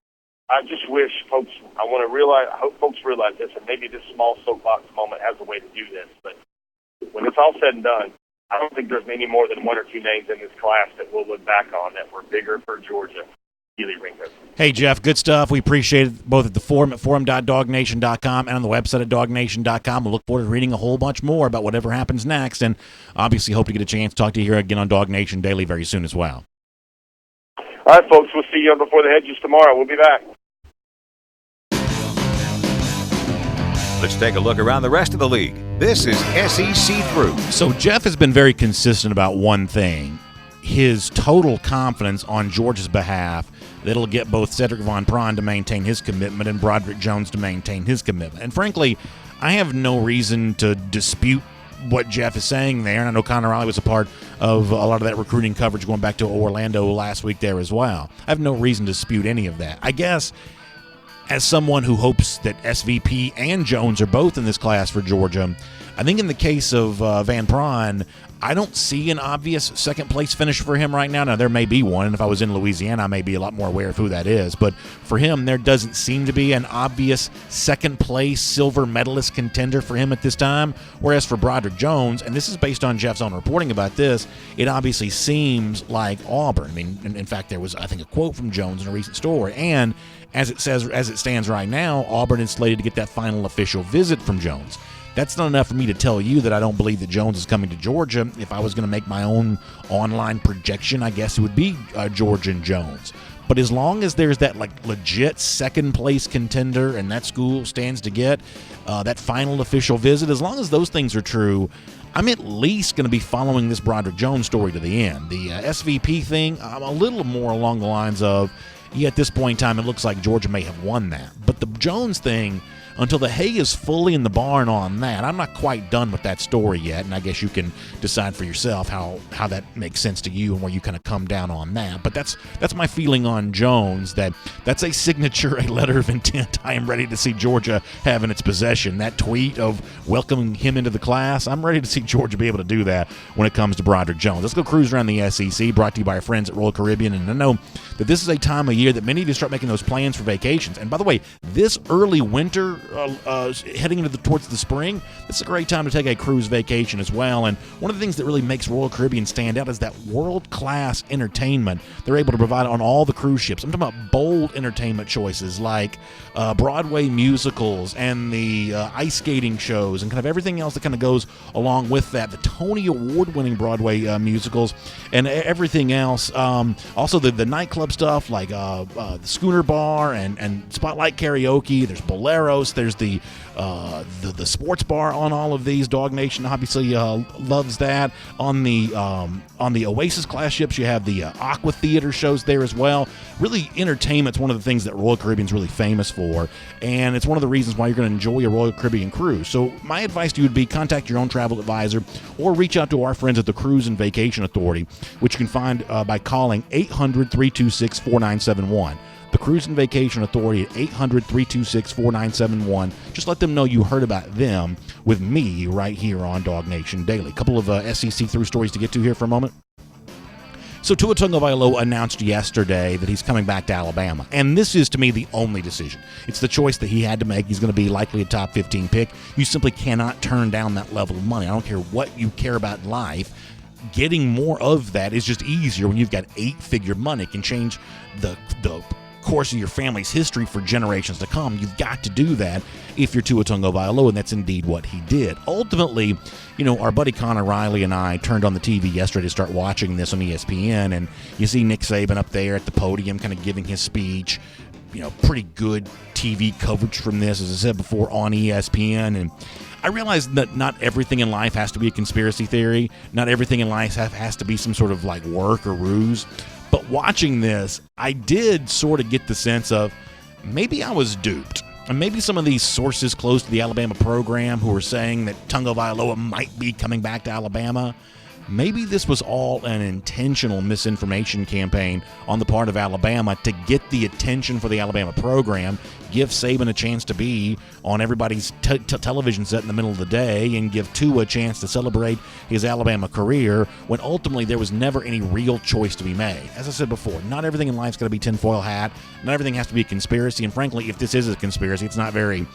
I just wish I hope folks realize this, and maybe this small soapbox moment has a way to do this. But when it's all said and done, I don't think there's many more than one or two names in this class that we'll look back on that were bigger for Georgia. Keely Ringo. Hey, Jeff, good stuff. We appreciate it both at the forum at forum.dawgnation.com and on the website at dawgnation.com. We'll look forward to reading a whole bunch more about whatever happens next, and obviously hope to get a chance to talk to you here again on DawgNation Daily very soon as well. All right, folks, we'll see you Before the Hedges tomorrow. We'll be back. Let's take a look around the rest of the league. This is SEC Through. So Jeff has been very consistent about one thing, his total confidence on Georgia's behalf that it'll get both Cedric Von Prawn to maintain his commitment and Broderick Jones to maintain his commitment. And frankly, I have no reason to dispute what Jeff is saying there, and I know Connor Riley was a part of a lot of that recruiting coverage going back to Orlando last week there as well. I have no reason to dispute any of that. I guess as someone who hopes that SVP and Jones are both in this class for Georgia, I think in the case of Van Prawn, I don't see an obvious second-place finish for him right now. Now, there may be one, and if I was in Louisiana, I may be a lot more aware of who that is. But for him, there doesn't seem to be an obvious second-place silver medalist contender for him at this time. Whereas for Broderick Jones, and this is based on Jeff's own reporting about this, it obviously seems like Auburn. I mean, in fact, there was, I think, a quote from Jones in a recent story. And as it stands right now, Auburn is slated to get that final official visit from Jones. That's not enough for me to tell you that I don't believe that Jones is coming to Georgia. If I was going to make my own online projection, I guess it would be Georgia and Jones. But as long as there's that legit second-place contender and that school stands to get that final official visit, as long as those things are true, I'm at least going to be following this Broderick Jones story to the end. The SVP thing, I'm a little more along the lines of, yeah, at this point in time, it looks like Georgia may have won that. But the Jones thing, until the hay is fully in the barn on that, I'm not quite done with that story yet, and I guess you can decide for yourself how that makes sense to you and where you kind of come down on that. But that's my feeling on Jones, that's a signature, a letter of intent I am ready to see Georgia have in its possession. That tweet of welcoming him into the class, I'm ready to see Georgia be able to do that when it comes to Broderick Jones. Let's go cruise around the SEC, brought to you by our friends at Royal Caribbean. And I know that this is a time of year that many of you start making those plans for vacations. And by the way, this early winter, heading towards the spring, it's a great time to take a cruise vacation as well. And one of the things that really makes Royal Caribbean stand out is that world-class entertainment they're able to provide on all the cruise ships. I'm talking about bold entertainment choices like Broadway musicals and the ice skating shows and kind of everything else that kind of goes along with that. The Tony Award-winning Broadway musicals and everything else. Also the nightclub stuff like the Schooner Bar and Spotlight Karaoke. There's Boleros. There's the sports bar on all of these. DawgNation obviously loves that. On the Oasis class ships, you have the Aqua Theater shows there as well. Really, entertainment's one of the things that Royal Caribbean's really famous for, and it's one of the reasons why you're going to enjoy a Royal Caribbean cruise. So my advice to you would be contact your own travel advisor or reach out to our friends at the Cruise and Vacation Authority, which you can find by calling 800-326-4971. The Cruise and Vacation Authority at 800-326-4971. Just let them know you heard about them with me right here on DawgNation Daily. A couple of SEC through stories to get to here for a moment. So Tua Tagovailoa announced yesterday that he's coming back to Alabama, and this is, to me, the only decision. It's the choice that he had to make. He's going to be likely a top 15 pick. You simply cannot turn down that level of money. I don't care what you care about in life. Getting more of that is just easier when you've got 8-figure money. It can change the course of your family's history for generations to come. You've got to do that if you're Tua Tagovailoa, and that's indeed what he did. Ultimately, our buddy Connor Riley and I turned on the TV yesterday to start watching this on ESPN, and you see Nick Saban up there at the podium kind of giving his speech. Pretty good TV coverage from this, as I said before, on ESPN, and I realize that not everything in life has to be a conspiracy theory. Not everything in life has to be some sort of work or ruse. But watching this, I did sort of get the sense of maybe I was duped. And maybe some of these sources close to the Alabama program who were saying that Tagovailoa might be coming back to Alabama, maybe this was all an intentional misinformation campaign on the part of Alabama to get the attention for the Alabama program, give Saban a chance to be on everybody's television set in the middle of the day, and give Tua a chance to celebrate his Alabama career, when ultimately there was never any real choice to be made. As I said before, not everything in life's got to be tinfoil hat. Not everything has to be a conspiracy. And frankly, if this is a conspiracy, it's not very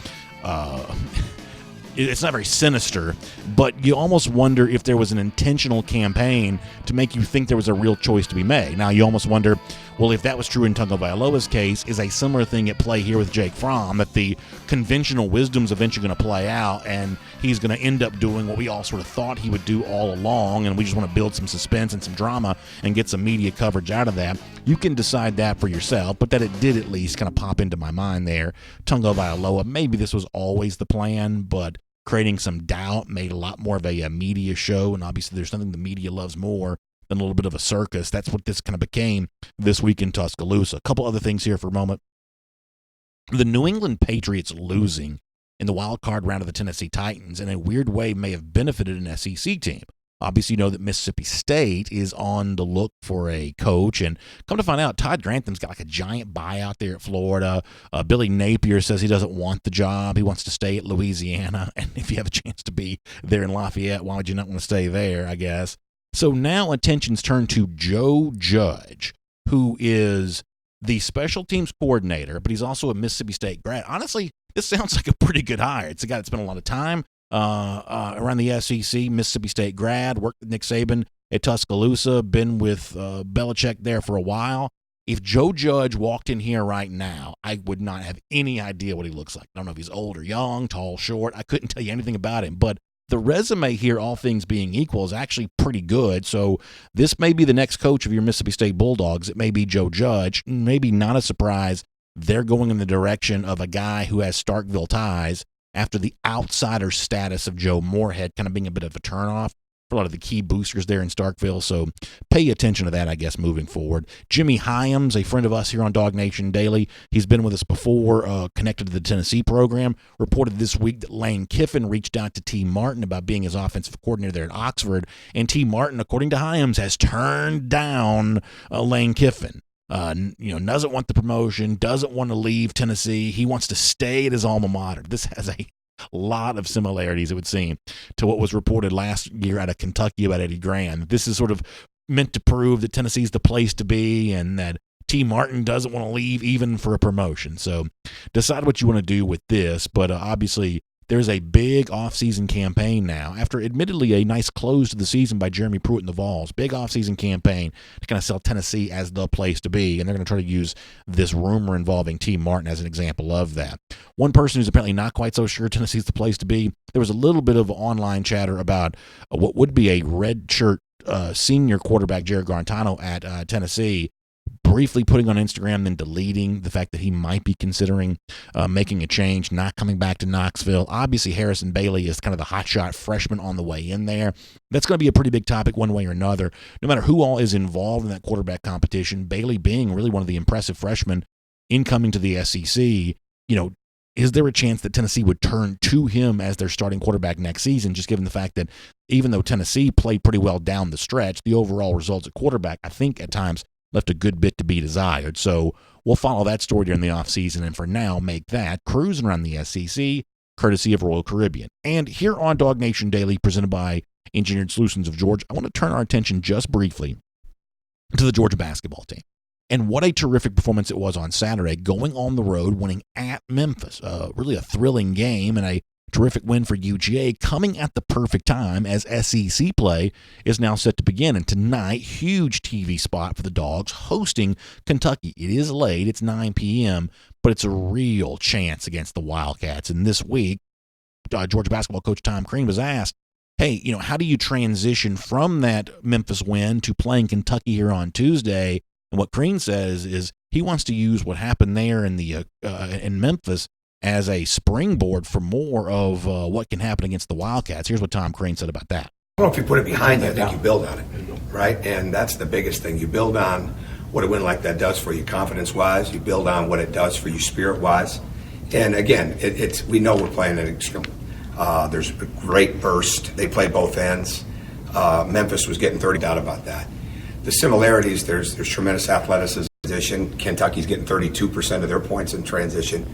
sinister, but you almost wonder if there was an intentional campaign to make you think there was a real choice to be made. Now, you almost wonder, well, if that was true in Tagovailoa's case, is a similar thing at play here with Jake Fromm, that the conventional wisdom's eventually going to play out, and he's going to end up doing what we all sort of thought he would do all along, and we just want to build some suspense and some drama and get some media coverage out of that. You can decide that for yourself, but that it did at least kind of pop into my mind there. Tagovailoa, maybe this was always the plan, but creating some doubt made a lot more of a media show, and obviously there's nothing the media loves more than a little bit of a circus. That's what this kind of became this week in Tuscaloosa. A couple other things here for a moment. The New England Patriots losing in the wild card round of the Tennessee Titans in a weird way may have benefited an SEC team. Obviously, you know that Mississippi State is on the look for a coach, and come to find out, Todd Grantham's got like a giant buyout there at Florida. Billy Napier says he doesn't want the job. He wants to stay at Louisiana, and if you have a chance to be there in Lafayette, why would you not want to stay there, I guess? So now attention's turned to Joe Judge, who is the special teams coordinator, but he's also a Mississippi State grad. Honestly, this sounds like a pretty good hire. It's a guy that spent a lot of time around the SEC, Mississippi State grad, worked with Nick Saban at Tuscaloosa, been with Belichick there for a while. If Joe Judge walked in here right now, I would not have any idea what he looks like. I don't know if he's old or young, tall, short. I couldn't tell you anything about him, but the resume here, all things being equal, is actually pretty good. So this may be the next coach of your Mississippi State Bulldogs. It may be Joe Judge. Maybe not a surprise. They're going in the direction of a guy who has Starkville ties after the outsider status of Joe Moorhead kind of being a bit of a turnoff for a lot of the key boosters there in Starkville. So pay attention to that, I guess, moving forward. Jimmy Hyams, a friend of us here on DawgNation Daily, he's been with us before, connected to the Tennessee program, reported this week that Lane Kiffin reached out to T. Martin about being his offensive coordinator there at Oxford, and T. Martin, according to Hyams, has turned down Lane Kiffin. Doesn't want the promotion, doesn't want to leave Tennessee. He wants to stay at his alma mater. This has a lot of similarities, it would seem, to what was reported last year out of Kentucky about Eddie Gran. This is sort of meant to prove that Tennessee's the place to be and that T. Martin doesn't want to leave even for a promotion. So decide what you want to do with this, but obviously there's a big offseason campaign now, after admittedly a nice close to the season by Jeremy Pruitt and the Vols. Big offseason campaign to kind of sell Tennessee as the place to be, and they're going to try to use this rumor involving T. Martin as an example of that. One person who's apparently not quite so sure Tennessee's the place to be, there was a little bit of online chatter about what would be a red shirt senior quarterback, Jared Garantano, at Tennessee, briefly putting on Instagram, then deleting the fact that he might be considering making a change, not coming back to Knoxville. Obviously, Harrison Bailey is kind of the hotshot freshman on the way in there. That's going to be a pretty big topic one way or another. No matter who all is involved in that quarterback competition, Bailey being really one of the impressive freshmen incoming to the SEC, is there a chance that Tennessee would turn to him as their starting quarterback next season, just given the fact that even though Tennessee played pretty well down the stretch, the overall results at quarterback, I think at times, left a good bit to be desired. So we'll follow that story during the offseason, and for now, make that cruising around the SEC, courtesy of Royal Caribbean. And here on DawgNation Daily, presented by Engineered Solutions of Georgia, I want to turn our attention just briefly to the Georgia basketball team. And what a terrific performance it was on Saturday, going on the road, winning at Memphis. Really a thrilling game and a terrific win for UGA, coming at the perfect time as SEC play is now set to begin. And tonight, huge TV spot for the Dogs hosting Kentucky. It is late, it's 9 p.m., but it's a real chance against the Wildcats. And this week, Georgia basketball coach Tom Crean was asked, hey, how do you transition from that Memphis win to playing Kentucky here on Tuesday? And what Crean says is he wants to use what happened there in Memphis as a springboard for more of what can happen against the Wildcats. Here's what Tom Crean said about that. I don't know if you put it behind you, I think you build on it, right? And that's the biggest thing. You build on what a win like that does for you confidence-wise. You build on what it does for you spirit-wise. And again, we know we're playing an extreme. There's a great burst. They play both ends. Memphis was getting 30, doubt about that. The similarities, there's tremendous athleticism in transition. Kentucky's getting 32% of their points in transition.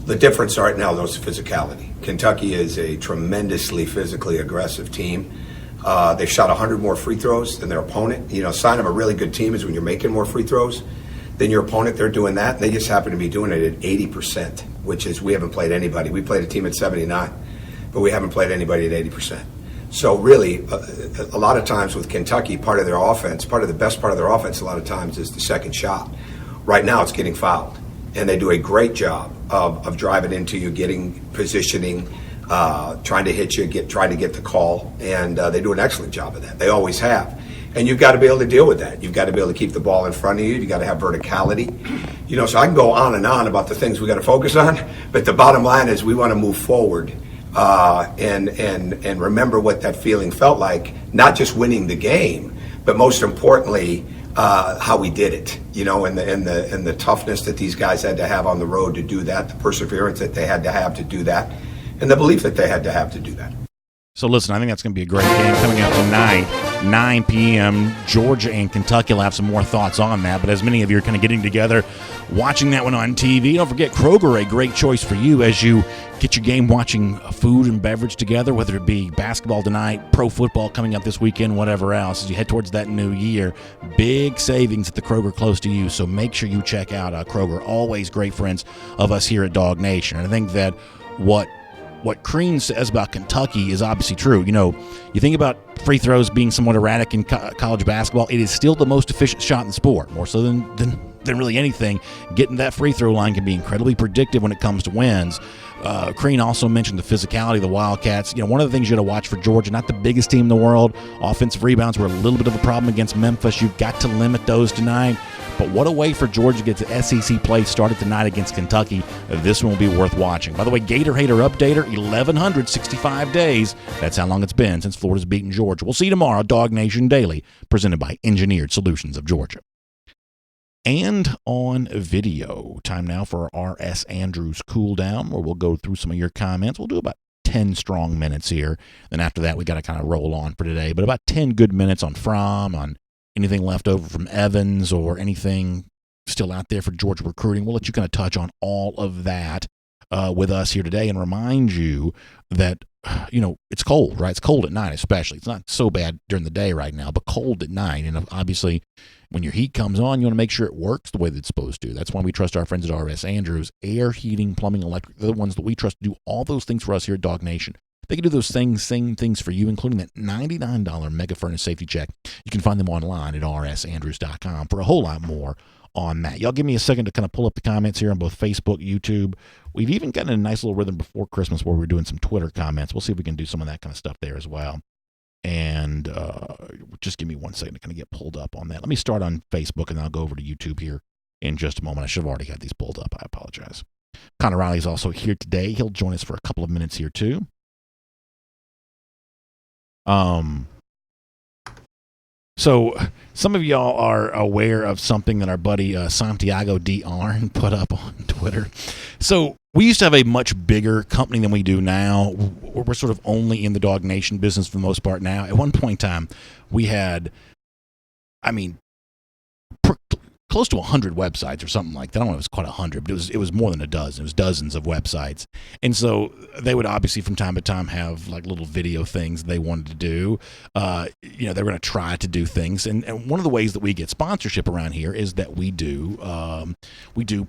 The difference right now, though, is physicality. Kentucky is a tremendously physically aggressive team. They've shot 100 more free throws than their opponent. Sign of a really good team is when you're making more free throws than your opponent. They're doing that. They just happen to be doing it at 80%, which is we haven't played anybody. We played a team at 79, but we haven't played anybody at 80%. So really, a lot of times with Kentucky, part of their offense, part of the best part of their offense a lot of times is the second shot. Right now it's getting fouled. And they do a great job of driving into you, getting positioning, trying to hit you, trying to get the call. And they do an excellent job of that. They always have. And you've got to be able to deal with that. You've got to be able to keep the ball in front of you. You've got to have verticality. So I can go on and on about the things we got to focus on. But the bottom line is we want to move forward and remember what that feeling felt like, not just winning the game, but most importantly, how we did it, and the toughness that these guys had to have on the road to do that, the perseverance that they had to have to do that, and the belief that they had to have to do that. So listen, I think that's going to be a great game coming up tonight, 9 p.m. Georgia and Kentucky will have some more thoughts on that. But as many of you are kind of getting together, watching that one on TV, don't forget Kroger, a great choice for you as you get your game watching food and beverage together, whether it be basketball tonight, pro football coming up this weekend, whatever else. As you head towards that new year, big savings at the Kroger close to you. So make sure you check out Kroger. Always great friends of us here at DawgNation. And I think that what Crean says about Kentucky is obviously true. You think about free throws being somewhat erratic in college basketball. It is still the most efficient shot in the sport, more so than really anything. Getting that free throw line can be incredibly predictive when it comes to wins. Crean also mentioned the physicality of the Wildcats. One of the things you got to watch for Georgia, not the biggest team in the world. Offensive rebounds were a little bit of a problem against Memphis. You've got to limit those tonight. But what a way for Georgia to get to SEC play started tonight against Kentucky. This one will be worth watching. By the way, Gator Hater Updater, 1,165 days. That's how long it's been since Florida's beaten Georgia. We'll see you tomorrow, DawgNation Daily, presented by Engineered Solutions of Georgia. And on video, time now for our R.S. Andrews Cool Down, where we'll go through some of your comments. We'll do about 10 strong minutes here. Then after that, we got to kind of roll on for today. But about 10 good minutes on Fromm, on anything left over from Evans or anything still out there for Georgia recruiting. We'll let you kind of touch on all of that with us here today and remind you that, it's cold, right? It's cold at night especially. It's not so bad during the day right now, but cold at night. And obviously, when your heat comes on, you want to make sure it works the way that it's supposed to. That's why we trust our friends at R.S. Andrews. Air, heating, plumbing, electric, they're the ones that we trust to do all those things for us here at DawgNation. They can do those same things for you, including that $99 Mega Furnace Safety Check. You can find them online at rsandrews.com for a whole lot more on that. Y'all give me a second to kind of pull up the comments here on both Facebook, YouTube. We've even gotten a nice little rhythm before Christmas where we're doing some Twitter comments. We'll see if we can do some of that kind of stuff there as well. And just give me 1 second to kind of get pulled up on that. Let me start on Facebook, and then I'll go over to YouTube here in just a moment. I should have already had these pulled up. I apologize. Connor Riley is also here today. He'll join us for a couple of minutes here, too. So some of y'all are aware of something that our buddy Santiago D. Arn put up on Twitter. So we used to have a much bigger company than we do now. We're sort of only in the DawgNation business for the most part now. At one point in time, we had, close to 100 websites or something like that. I don't know if it was quite 100, but it was more than a dozen. It was dozens of websites. And so they would obviously from time to time have like little video things they wanted to do. They were going to try to do things. And one of the ways that we get sponsorship around here is that we do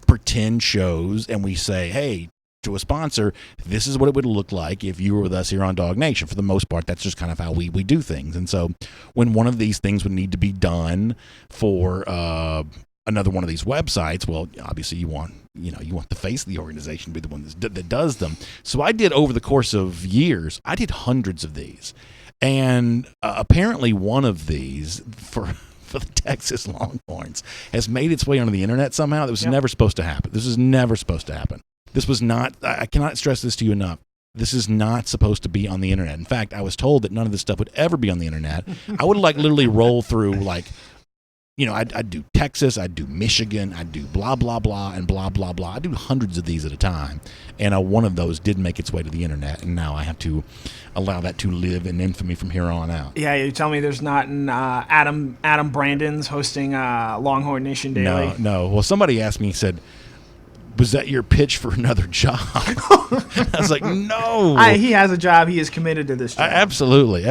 pretend shows, and we say, hey, to a sponsor, this is what it would look like if you were with us here on DawgNation. For the most part, that's just kind of how we do things. And so when one of these things would need to be done for another one of these websites, well, obviously you want the face of the organization to be the one that does them. So I did, over the course of years, I did hundreds of these. And apparently one of these for the Texas Longhorns has made its way onto the internet somehow. That was never supposed to happen. This is never supposed to happen. This was not, I cannot stress this to you enough. This is not supposed to be on the internet. In fact, I was told that none of this stuff would ever be on the internet. I would literally roll through I'd do Texas, I'd do Michigan, I'd do blah, blah, blah, and blah, blah, blah. I do hundreds of these at a time. And one of those did make its way to the internet, and now I have to allow that to live in infamy from here on out. Yeah, you tell me there's not an Adam Brandon's hosting Longhorn Nation Daily. No. Well, somebody asked me, said, was that your pitch for another job? I was like, no. He has a job. He is committed to this job. Absolutely.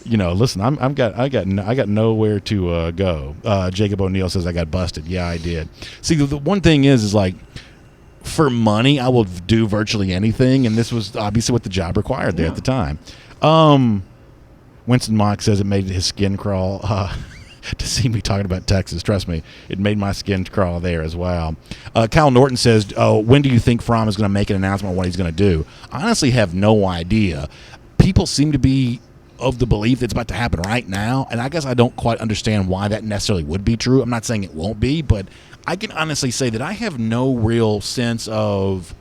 Listen, I got nowhere to go. Jacob O'Neill says I got busted. Yeah, I did. See, the one thing is like, for money, I will do virtually anything, and this was obviously what the job required there at the time. Winston Mock says it made his skin crawl. To see me talking about Texas, trust me, it made my skin crawl there as well. Kyle Norton says, when do you think Fromm is going to make an announcement on what he's going to do? I honestly have no idea. People seem to be of the belief that it's about to happen right now, and I guess I don't quite understand why that necessarily would be true. I'm not saying it won't be, but I can honestly say that I have no real sense of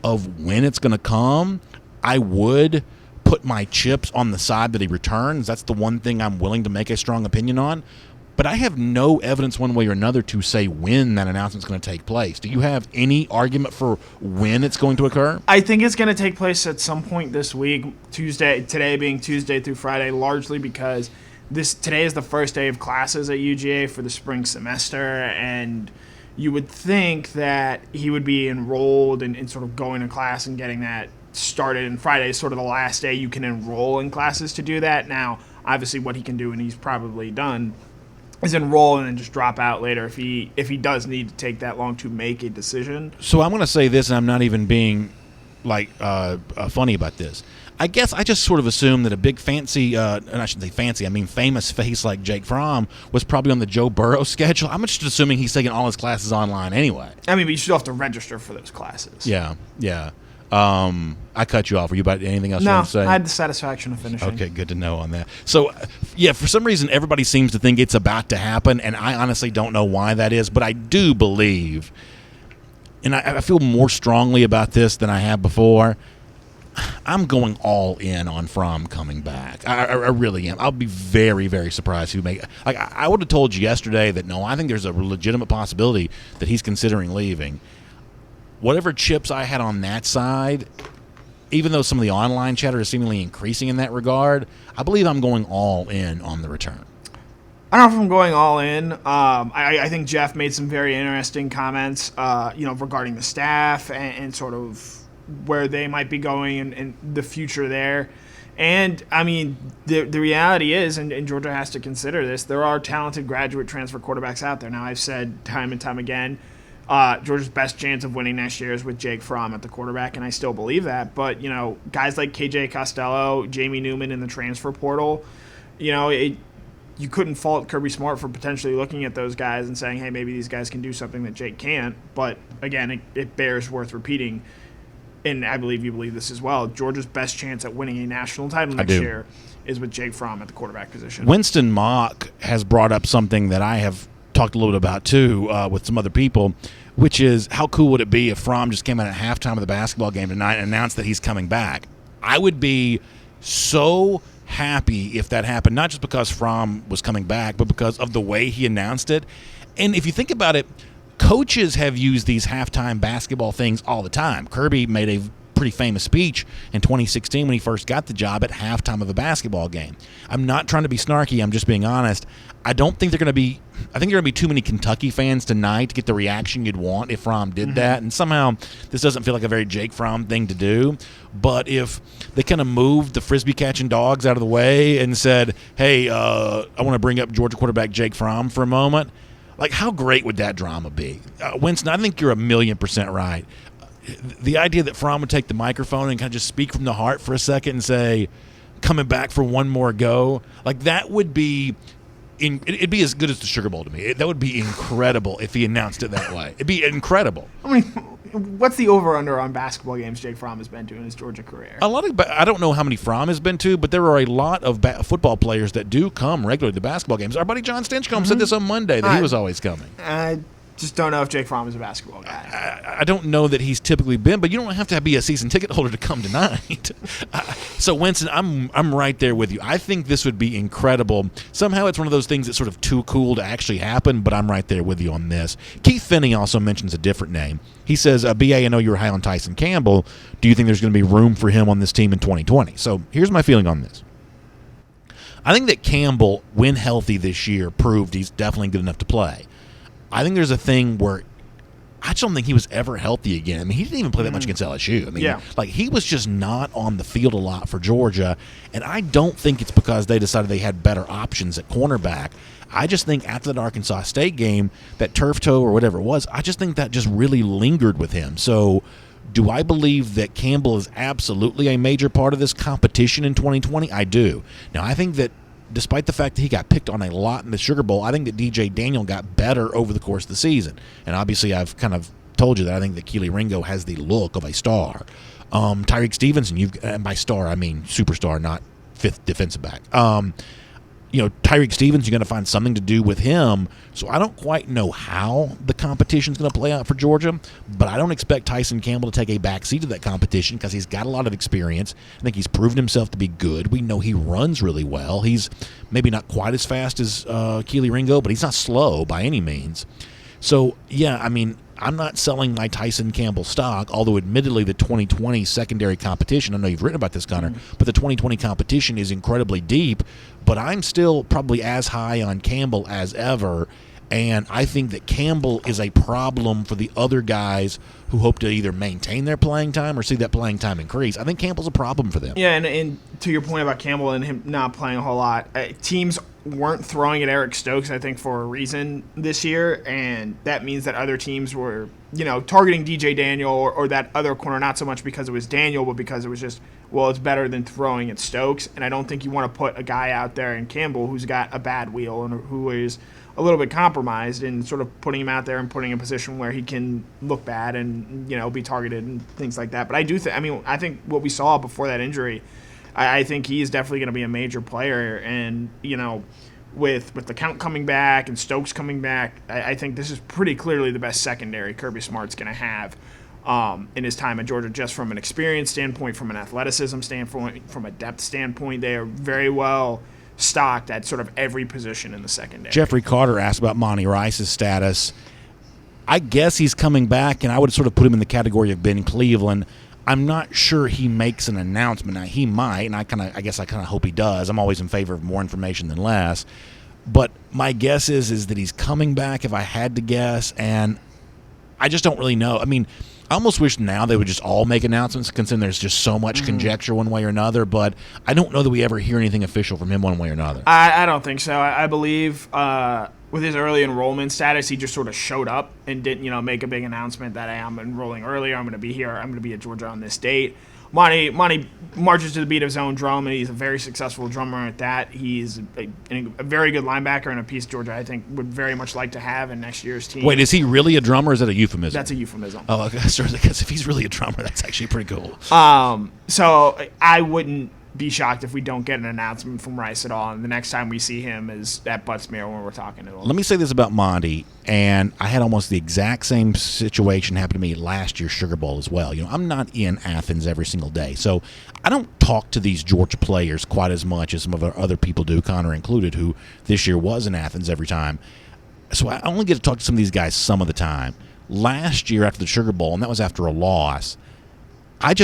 when it's going to come. I would put my chips on the side that he returns. That's the one thing I'm willing to make a strong opinion on. But I have no evidence one way or another to say when that announcement is going to take place. Do you have any argument for when it's going to occur? I think it's going to take place at some point this week, today being Tuesday through Friday, largely because today is the first day of classes at UGA for the spring semester, and you would think that he would be enrolled and sort of going to class and getting that started, and Friday is sort of the last day you can enroll in classes to do that. Now, obviously what he can do, and he's probably done, is enroll and then just drop out later if he does need to take that long to make a decision. So I'm going to say this, and I'm not even being funny about this. I guess I just sort of assumed that a big fancy, and I shouldn't say fancy, I mean famous face like Jake Fromm was probably on the Joe Burrow schedule. I'm just assuming he's taking all his classes online anyway. I mean, but you still have to register for those classes. Yeah. I cut you off. Were you about anything else you want to say? No, I had the satisfaction of finishing. Okay, good to know on that. So, yeah, for some reason, everybody seems to think it's about to happen, and I honestly don't know why that is, but I do believe, and I feel more strongly about this than I have before, I'm going all in on Fromm coming back. I really am. I'll be very, very surprised who make. Like I would have told you yesterday that no, I think there's a legitimate possibility that he's considering leaving. Whatever chips I had on that side, even though some of the online chatter is seemingly increasing in that regard, I believe I'm going all in on the return. I don't know if I'm going all in. I think Jeff made some very interesting comments, regarding the staff and sort of where they might be going and the future there. And, I mean, the reality is, and Georgia has to consider this, there are talented graduate transfer quarterbacks out there. Now, I've said time and time again, Georgia's best chance of winning next year is with Jake Fromm at the quarterback, and I still believe that. But, guys like KJ Costello, Jamie Newman in the transfer portal, you couldn't fault Kirby Smart for potentially looking at those guys and saying, hey, maybe these guys can do something that Jake can't. But, again, it bears worth repeating. And I believe you believe this as well. Georgia's best chance at winning a national title next year is with Jake Fromm at the quarterback position. Winston Mock has brought up something that I have talked a little bit about too with some other people, which is how cool would it be if Fromm just came out at halftime of the basketball game tonight and announced that he's coming back? I would be so happy if that happened, not just because Fromm was coming back, but because of the way he announced it. And if you think about it, coaches have used these halftime basketball things all the time. Kirby made a pretty famous speech in 2016 when he first got the job at halftime of a basketball game. I'm not trying to be snarky. I'm just being honest. I think there are going to be too many Kentucky fans tonight to get the reaction you'd want if Fromm did that. And somehow this doesn't feel like a very Jake Fromm thing to do. But if they kind of moved the Frisbee catching dogs out of the way and said, hey, I want to bring up Georgia quarterback Jake Fromm for a moment, like, how great would that drama be? Winston, I think you're 1,000,000% right. The idea that Fromm would take the microphone and kind of just speak from the heart for a second and say, coming back for one more go, like that would be it'd be as good as the Sugar Bowl to me. That would be incredible if he announced it that way. It'd be incredible. I mean, what's the over-under on basketball games Jake Fromm has been to in his Georgia career? I don't know how many Fromm has been to, but there are a lot of football players that do come regularly to basketball games. Our buddy John Stinchcomb said this on Monday that he was always coming. Just don't know if Jake Fromm is a basketball guy. I don't know that he's typically been, but you don't have to be a season ticket holder to come tonight. So, Winston, I'm right there with you. I think this would be incredible. Somehow it's one of those things that's sort of too cool to actually happen, but I'm right there with you on this. Keith Finney also mentions a different name. He says, BA, I know you were high on Tyson Campbell. Do you think there's going to be room for him on this team in 2020? So here's my feeling on this. I think that Campbell, when healthy this year, proved he's definitely good enough to play. I think there's a thing where I just don't think he was ever healthy again. I mean, he didn't even play that much against LSU. I mean, like, he was just not on the field a lot for Georgia, and I don't think it's because they decided they had better options at cornerback. I just think after that Arkansas State game, that turf toe or whatever it was, I just think that just really lingered with him. So do I believe that Campbell is absolutely a major part of this competition in 2020? I do. Now, I think that despite the fact that he got picked on a lot in the Sugar Bowl, I think that DJ Daniel got better over the course of the season. And obviously I've kind of told you that I think that Keely Ringo has the look of a star. Tyreek Stevenson, and by star I mean superstar, not fifth defensive back. Tyreek Stevenson, you're going to find something to do with him. So I don't quite know how the competition's going to play out for Georgia, but I don't expect Tyson Campbell to take a backseat to that competition because he's got a lot of experience. I think he's proven himself to be good. We know he runs really well. He's maybe not quite as fast as Keely Ringo, but he's not slow by any means. So, yeah, I mean, I'm not selling my Tyson Campbell stock, although admittedly the 2020 secondary competition, I know you've written about this, Connor, but the 2020 competition is incredibly deep, but I'm still probably as high on Campbell as ever, and I think that Campbell is a problem for the other guys who hope to either maintain their playing time or see that playing time increase. I think Campbell's a problem for them. Yeah, and to your point about Campbell and him not playing a whole lot, teams weren't throwing at Eric Stokes, I think, for a reason this year, and that means that other teams were, targeting DJ Daniel or that other corner, not so much because it was Daniel, but because it was just, well, it's better than throwing at Stokes, and I don't think you want to put a guy out there in Campbell who's got a bad wheel and who is a little bit compromised, and sort of putting him out there and putting him in a position where he can look bad and, be targeted and things like that. But I think what we saw before that injury, I think he is definitely going to be a major player, and, with the Count coming back and Stokes coming back, I think this is pretty clearly the best secondary Kirby Smart's going to have in his time at Georgia, just from an experience standpoint, from an athleticism standpoint, from a depth standpoint. They are very well stocked at sort of every position in the secondary. Jeffrey Carter asked about Monty Rice's status. I guess he's coming back, and I would sort of put him in the category of Ben Cleveland. I'm not sure he makes an announcement. Now, he might, and I guess I kind of hope he does. I'm always in favor of more information than less. But my guess is that he's coming back, if I had to guess, and I just don't really know. I mean, I almost wish now they would just all make announcements, considering there's just so much conjecture one way or another, but I don't know that we ever hear anything official from him one way or another. I don't think so. I believe with his early enrollment status, he just sort of showed up and didn't, make a big announcement that, hey, I'm enrolling earlier, I'm going to be here, I'm going to be at Georgia on this date. Monty marches to the beat of his own drum, and he's a very successful drummer at that. He's a very good linebacker and a piece Georgia, I think, would very much like to have in next year's team. Wait, is he really a drummer, or is that a euphemism? That's a euphemism. Oh, okay. Because if he's really a drummer, that's actually pretty cool. So I wouldn't be shocked if we don't get an announcement from Rice at all, and the next time we see him is at Buttsmere when we're talking to him. Let me say this about Monty, and I had almost the exact same situation happen to me last year's Sugar Bowl as well. I'm not in Athens every single day, so I don't talk to these Georgia players quite as much as some of our other people do, Connor included, who this year was in Athens every time. So I only get to talk to some of these guys some of the time. Last year after the Sugar Bowl, and that was after a loss, I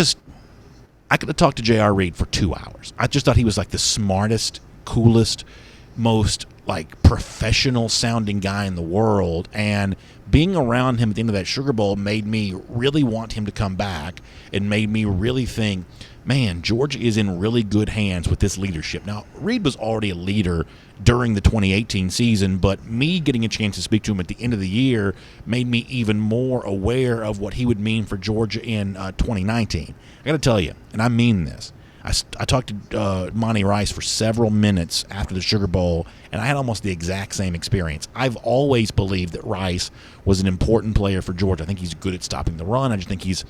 could have talked to J.R. Reed for 2 hours. I just thought he was like the smartest, coolest, most professional sounding guy in the world, and being around him at the end of that Sugar Bowl made me really want him to come back and made me really think, man, Georgia is in really good hands with this leadership. Now, Reed was already a leader during the 2018 season, but me getting a chance to speak to him at the end of the year made me even more aware of what he would mean for Georgia in 2019. I got to tell you, and I mean this, I talked to Monty Rice for several minutes after the Sugar Bowl, and I had almost the exact same experience. I've always believed that Rice was an important player for Georgia. I think he's good at stopping the run. I just think he's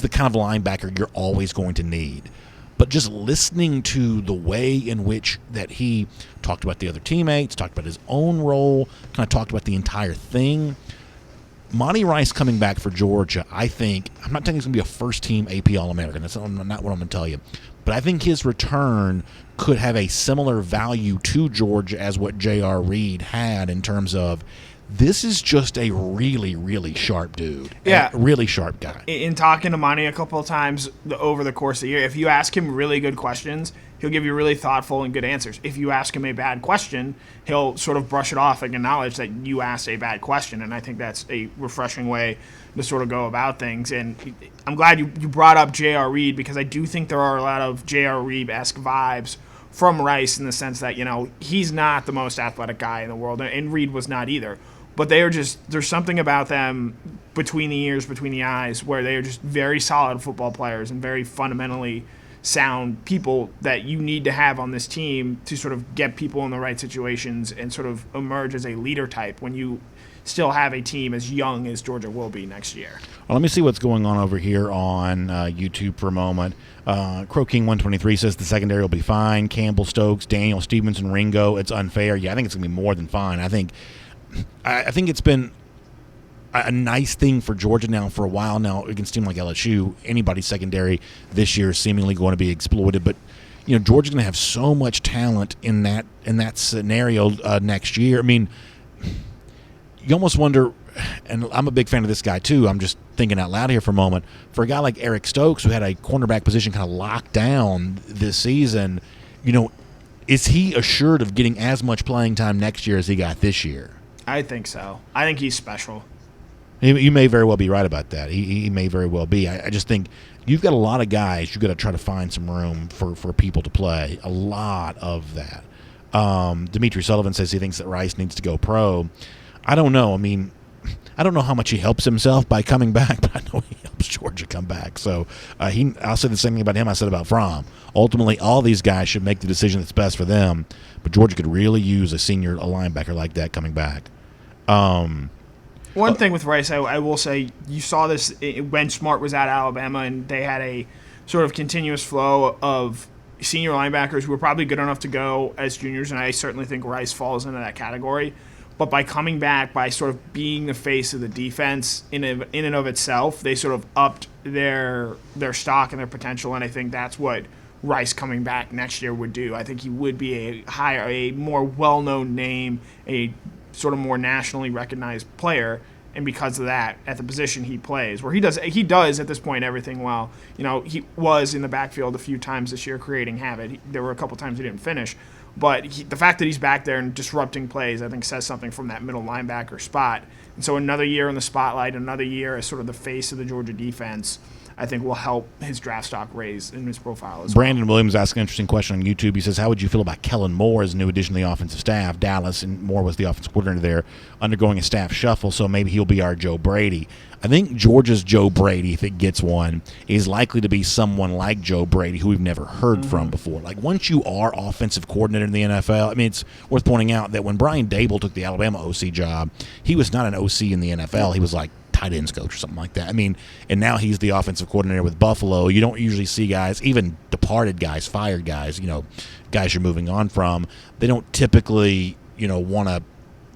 the kind of linebacker you're always going to need. But just listening to the way in which that he talked about the other teammates, talked about his own role, kind of talked about the entire thing, Monty Rice coming back for Georgia, I'm not telling you he's going to be a first-team AP All-American. That's not what I'm going to tell you. But I think his return could have a similar value to Georgia as what J.R. Reed had in terms of this is just a really, really sharp dude. Yeah. A really sharp guy. In talking to Monty a couple of times over the course of the year, if you ask him really good questions, he'll give you really thoughtful and good answers. If you ask him a bad question, he'll sort of brush it off and acknowledge that you asked a bad question. And I think that's a refreshing way to sort of go about things. And I'm glad you brought up J.R. Reed, because I do think there are a lot of J.R. Reed-esque vibes from Rice in the sense that, he's not the most athletic guy in the world, and Reed was not either. But there's something about them between the ears, between the eyes, where they are just very solid football players and very fundamentally sound people that you need to have on this team to sort of get people in the right situations and sort of emerge as a leader type when you still have a team as young as Georgia will be next year. Well, let me see what's going on over here on YouTube for a moment. Crow King 123 says the secondary will be fine. Campbell, Stokes, Daniel, Stevenson, Ringo. It's unfair. Yeah, I think it's going to be more than fine. I think it's been a nice thing for Georgia now for a while now against a team like LSU. Anybody's secondary this year is seemingly going to be exploited, but Georgia's going to have so much talent in that scenario next year. I mean, you almost wonder, and I'm a big fan of this guy too. I'm just thinking out loud here for a moment. For a guy like Eric Stokes, who had a cornerback position kind of locked down this season, is he assured of getting as much playing time next year as he got this year? I think so. I think he's special. You may very well be right about that. He may very well be. I just think you've got a lot of guys. You've got to try to find some room for people to play. A lot of that. Dimitri Sullivan says he thinks that Rice needs to go pro. I don't know. I mean, I don't know how much he helps himself by coming back, but I know he helps Georgia come back. So I'll say the same thing about him I said about Fromm. Ultimately, all these guys should make the decision that's best for them, but Georgia could really use a linebacker like that coming back. One thing with Rice, I will say, you saw this when Smart was at Alabama, and they had a sort of continuous flow of senior linebackers who were probably good enough to go as juniors, and I certainly think Rice falls into that category. But by coming back, by sort of being the face of the defense in and of itself, they sort of upped their stock and their potential, and I think that's what Rice coming back next year would do. I think he would be a more well-known name, a sort of more nationally recognized player, and because of that, at the position he plays, where he does at this point everything well. He was in the backfield a few times this year creating havoc. There were a couple times he didn't finish, but the fact that he's back there and disrupting plays, I think, says something from that middle linebacker spot. And so another year in the spotlight, another year as sort of the face of the Georgia defense, I think will help his draft stock raise in his profile as well. Brandon Williams asked an interesting question on YouTube. He says, how would you feel about Kellen Moore as a new addition to the offensive staff? Dallas, and Moore was the offensive coordinator there, undergoing a staff shuffle, so maybe he'll be our Joe Brady. I think Georgia's Joe Brady, if it gets one, is likely to be someone like Joe Brady, who we've never heard from before. Like, once you are offensive coordinator in the NFL, I mean, it's worth pointing out that when Brian Dable took the Alabama OC job, he was not an OC in the NFL. He was like tight ends coach or something like that. I mean, and now he's the offensive coordinator with Buffalo. You don't usually see guys, even departed guys, fired guys, guys you're moving on from. They don't typically, want to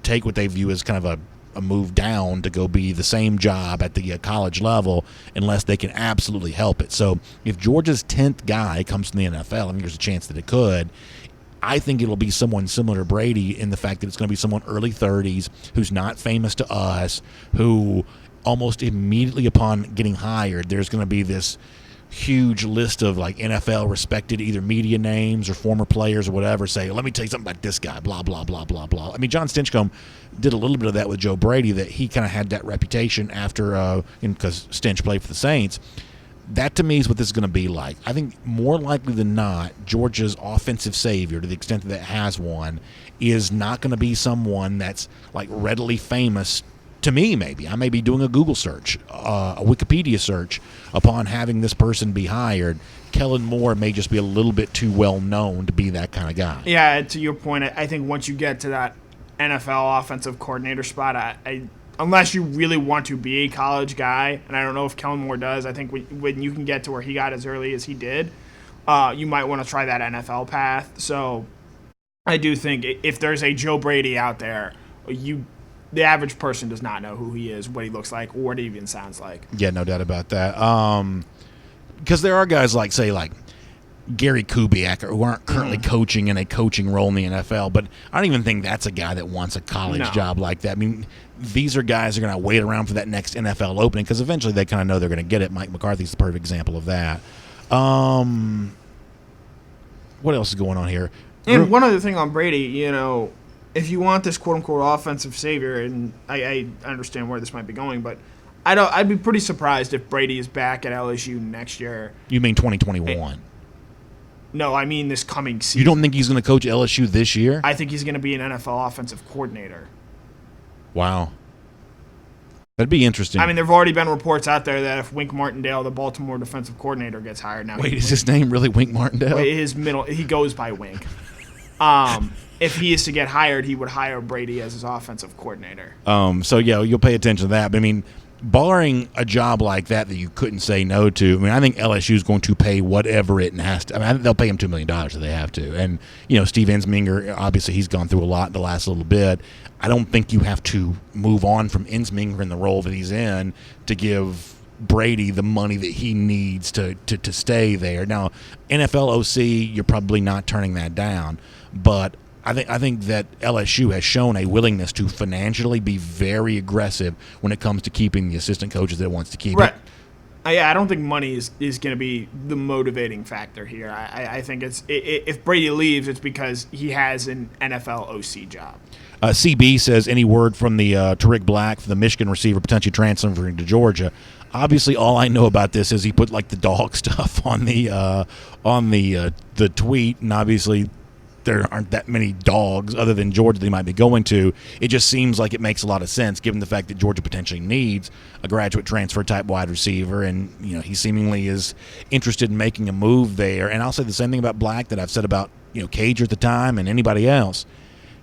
take what they view as kind of a move down to go be the same job at the college level unless they can absolutely help it. So if Georgia's 10th guy comes from the NFL, I mean, there's a chance that it could. I think it'll be someone similar to Brady in the fact that it's going to be someone early 30s who's not famous to us, who almost immediately upon getting hired, there's going to be this huge list of like NFL respected either media names or former players or whatever say, let me tell you something about this guy, blah, blah, blah, blah, blah. I mean, John Stinchcomb did a little bit of that with Joe Brady, that he kind of had that reputation after, because Stinch played for the Saints. That to me is what this is going to be like. I think more likely than not, Georgia's offensive savior, to the extent that it has one, is not going to be someone that's like readily famous. To me, maybe. I may be doing a Google search, a Wikipedia search, upon having this person be hired. Kellen Moore may just be a little bit too well known to be that kind of guy. Yeah, to your point, I think once you get to that NFL offensive coordinator spot, unless you really want to be a college guy, and I don't know if Kellen Moore does, I think when you can get to where he got as early as he did, you might want to try that NFL path. So I do think if there's a Joe Brady out there, the average person does not know who he is, what he looks like, or what he even sounds like. Yeah, no doubt about that. Because there are guys like, say, like Gary Kubiak, who aren't currently coaching in a coaching role in the NFL, but I don't even think that's a guy that wants a college job like that. I mean, these are guys who are going to wait around for that next NFL opening because eventually they kind of know they're going to get it. Mike McCarthy's the perfect example of that. What else is going on here? And one other thing on Brady, if you want this quote-unquote offensive savior, and I understand where this might be going, but I'd be pretty surprised if Brady is back at LSU next year. You mean 2021? No, I mean this coming season. You don't think he's going to coach LSU this year? I think he's going to be an NFL offensive coordinator. Wow. That'd be interesting. I mean, there have already been reports out there that if Wink Martindale, the Baltimore defensive coordinator, gets hired now. Wait, is his name really Wink Martindale? He goes by Wink. If he is to get hired, he would hire Brady as his offensive coordinator. So, yeah, you'll pay attention to that. But, I mean, barring a job like that you couldn't say no to, I mean, I think LSU is going to pay whatever it has to. I mean, I think they'll pay him $2 million if they have to. And, Steve Ensminger, obviously he's gone through a lot the last little bit. I don't think you have to move on from Ensminger in the role that he's in to give Brady the money that he needs to stay there. Now, NFL OC, you're probably not turning that down, but I think that LSU has shown a willingness to financially be very aggressive when it comes to keeping the assistant coaches that it wants to keep. Right. I don't think money is going to be the motivating factor here. I think if Brady leaves, it's because he has an NFL OC job. CB says, any word from the Tariq Black, the Michigan receiver, potentially transferring to Georgia? Obviously, all I know about this is he put like the dog stuff on the tweet, and obviously there aren't that many dogs other than Georgia that he might be going to. It just seems like it makes a lot of sense given the fact that Georgia potentially needs a graduate transfer type wide receiver, and he seemingly is interested in making a move there. And I'll say the same thing about Black that I've said about Cager at the time and anybody else.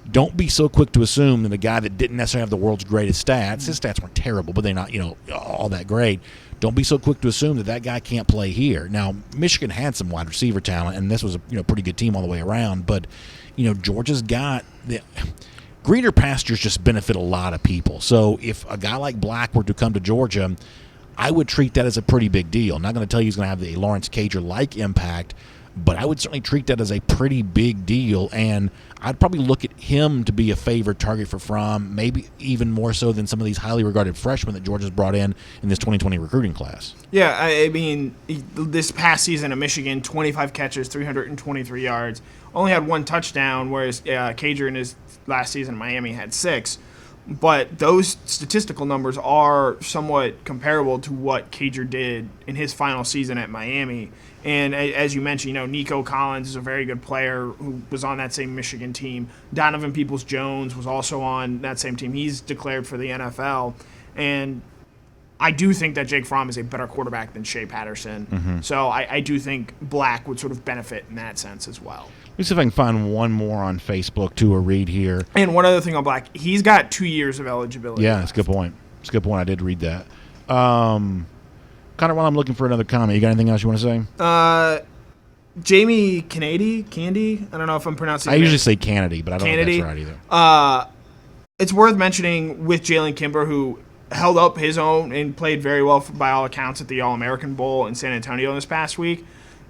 Don't be so quick to assume that a guy that didn't necessarily have the world's greatest stats, his stats weren't terrible, but they're not, all that great. Don't be so quick to assume that guy can't play here. Now, Michigan had some wide receiver talent, and this was a pretty good team all the way around. But, Georgia's got greener pastures just benefit a lot of people. So if a guy like Black were to come to Georgia, I would treat that as a pretty big deal. I'm not going to tell you he's going to have the Lawrence Cager-like impact, but I would certainly treat that as a pretty big deal, and I'd probably look at him to be a favored target for Fromm, maybe even more so than some of these highly regarded freshmen that Georgia's brought in this 2020 recruiting class. Yeah, I mean, this past season at Michigan, 25 catches, 323 yards, only had one touchdown, whereas Cager in his last season in Miami had 6. But those statistical numbers are somewhat comparable to what Cager did in his final season at Miami. And as you mentioned, Nico Collins is a very good player who was on that same Michigan team. Donovan Peoples-Jones was also on that same team. He's declared for the NFL. And I do think that Jake Fromm is a better quarterback than Shea Patterson. Mm-hmm. So I do think Black would sort of benefit in that sense as well. Let me see if I can find one more on Facebook to read here. And one other thing on Black, he's got 2 years of eligibility. Yeah, that's a good point. It's a good point. I did read that. Connor, while I'm looking for another comment, you got anything else you want to say? Jamie Candy? I don't know if I'm pronouncing it. I usually say Kennedy, but I don't know if that's right either. It's worth mentioning with Jalen Kimber, who held up his own and played very well by all accounts at the All-American Bowl in San Antonio this past week.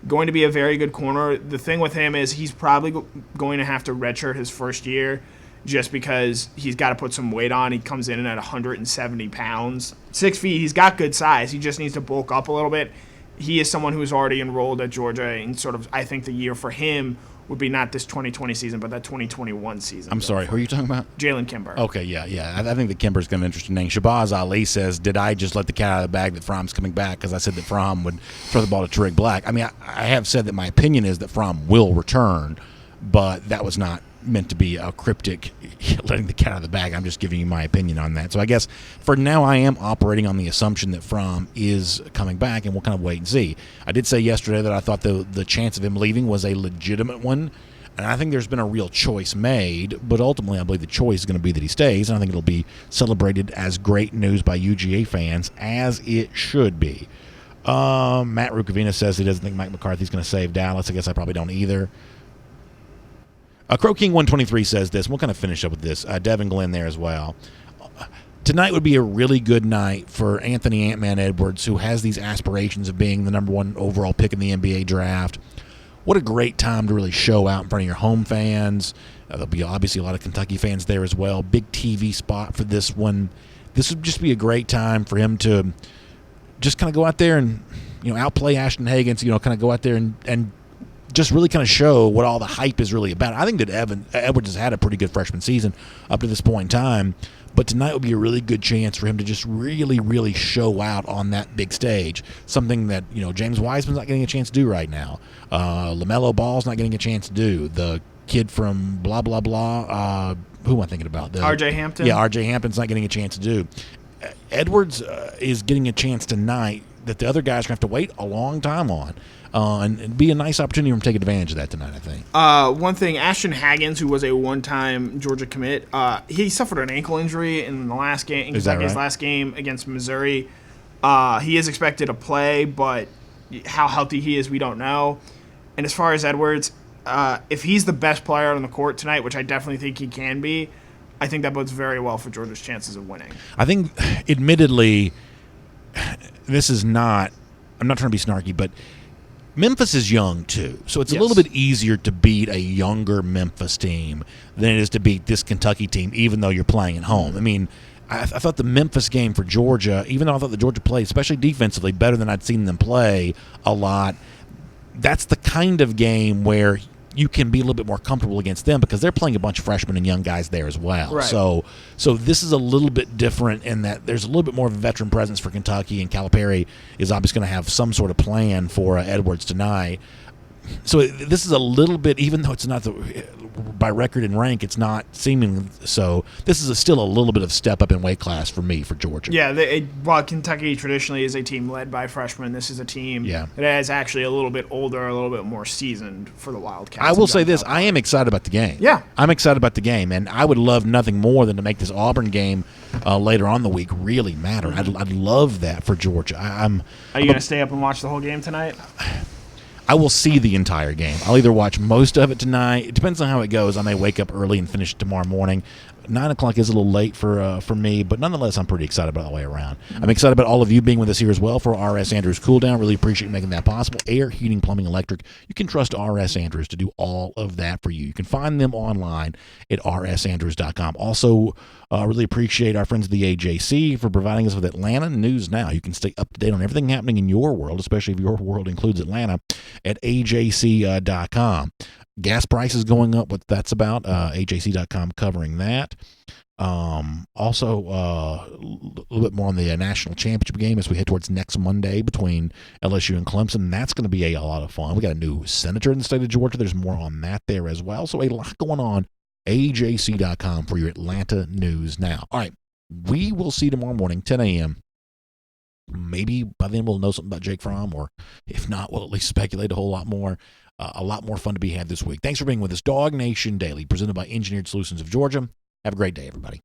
Going to be a very good corner. The thing with him is he's probably going to have to redshirt his first year just because he's got to put some weight on. He comes in at 170 pounds. 6 feet, he's got good size. He just needs to bulk up a little bit. He is someone who's already enrolled at Georgia, and sort of I think the year for him would be not this 2020 season, but that 2021 season. I'm sorry, who are you talking about? Jalen Kimber. Okay, yeah. I think that Kimber's going to be an interesting name. Shabazz Ali says, did I just let the cat out of the bag that Fromm's coming back because I said that Fromm would throw the ball to Tariq Black? I mean, I have said that my opinion is that Fromm will return, but that was not meant to be a cryptic letting the cat out of the bag. I'm just giving you my opinion on that. So I guess for now I am operating on the assumption that Fromm is coming back, and we'll kind of wait and see. I did say yesterday that I thought the chance of him leaving was a legitimate one, and I think there's been a real choice made, but ultimately I believe the choice is going to be that he stays, and I think it'll be celebrated as great news by UGA fans, as it should be. Matt Rukavina says he doesn't think Mike McCarthy's going to save Dallas. I guess I probably don't either. Crow King 123 says this. We'll kind of finish up with this. Devin Glenn there as well. tonight would be a really good night for Anthony Ant-Man Edwards, who has these aspirations of being the number 1 overall pick in the NBA draft. What a great time to really show out in front of your home fans. There'll be obviously a lot of Kentucky fans there as well. Big TV spot for this one. This would just be a great time for him to just kind of go out there and, outplay Ashton Hagans, kind of go out there and just really kind of show what all the hype is really about. I think that Edwards has had a pretty good freshman season up to this point in time, but tonight would be a really good chance for him to just really, really show out on that big stage, something that, James Wiseman's not getting a chance to do right now. LaMelo Ball's not getting a chance to do. The kid from blah, blah, blah, who am I thinking about? R.J. Hampton? Yeah, R.J. Hampton's not getting a chance to do. Edwards is getting a chance tonight that the other guys are going to have to wait a long time on. And it'd be a nice opportunity for him to take advantage of that tonight, I think. One thing, Ashton Hagans, who was a one-time Georgia commit, he suffered an ankle injury in the last game. Is that right? His last game against Missouri. He is expected to play, but how healthy he is, we don't know. And as far as Edwards, if he's the best player on the court tonight, which I definitely think he can be, I think that bodes very well for Georgia's chances of winning. I think, admittedly, this is not – I'm not trying to be snarky, but Memphis is young too. So it's a little bit easier to beat a younger Memphis team than it is to beat this Kentucky team, even though you're playing at home. I mean, I thought the Memphis game for Georgia, even though I thought the Georgia played, especially defensively, better than I'd seen them play a lot, that's the kind of game where – you can be a little bit more comfortable against them because they're playing a bunch of freshmen and young guys there as well. Right. So this is a little bit different in that there's a little bit more of a veteran presence for Kentucky, and Calipari is obviously going to have some sort of plan for Edwards tonight. So this is a little bit, even though it's not by record and rank, it's not seeming so. This is still a little bit of step up in weight class for me for Georgia. Yeah, while Kentucky traditionally is a team led by freshmen, this is a team that is actually a little bit older, a little bit more seasoned for the Wildcats. I will say this: I am excited about the game. Yeah, I'm excited about the game, and I would love nothing more than to make this Auburn game later on in the week really matter. I'd love that for Georgia. Are you going to stay up and watch the whole game tonight? I will see the entire game. I'll either watch most of it tonight. It depends on how it goes. I may wake up early and finish it tomorrow morning. 9 o'clock is a little late for me, but nonetheless, I'm pretty excited about the way around. I'm excited about all of you being with us here as well for R.S. Andrews Cooldown. Really appreciate making that possible. Air, heating, plumbing, electric. You can trust R.S. Andrews to do all of that for you. You can find them online at rsandrews.com. Also, really appreciate our friends at the AJC for providing us with Atlanta News Now. You can stay up to date on everything happening in your world, especially if your world includes Atlanta, at ajc.com. Gas prices going up, what that's about, ajc.com covering that. Also, a little bit more on the national championship game as we head towards next Monday between LSU and Clemson. That's going to be a lot of fun. We got a new senator in the state of Georgia. There's more on that there as well. So a lot going on. ajc.com for your Atlanta News Now. All right, we will see tomorrow morning, 10 a.m. Maybe by then we'll know something about Jake Fromm, or if not, we'll at least speculate a whole lot more. A lot more fun to be had this week. Thanks for being with us. DawgNation Daily, presented by Engineered Solutions of Georgia. Have a great day, everybody.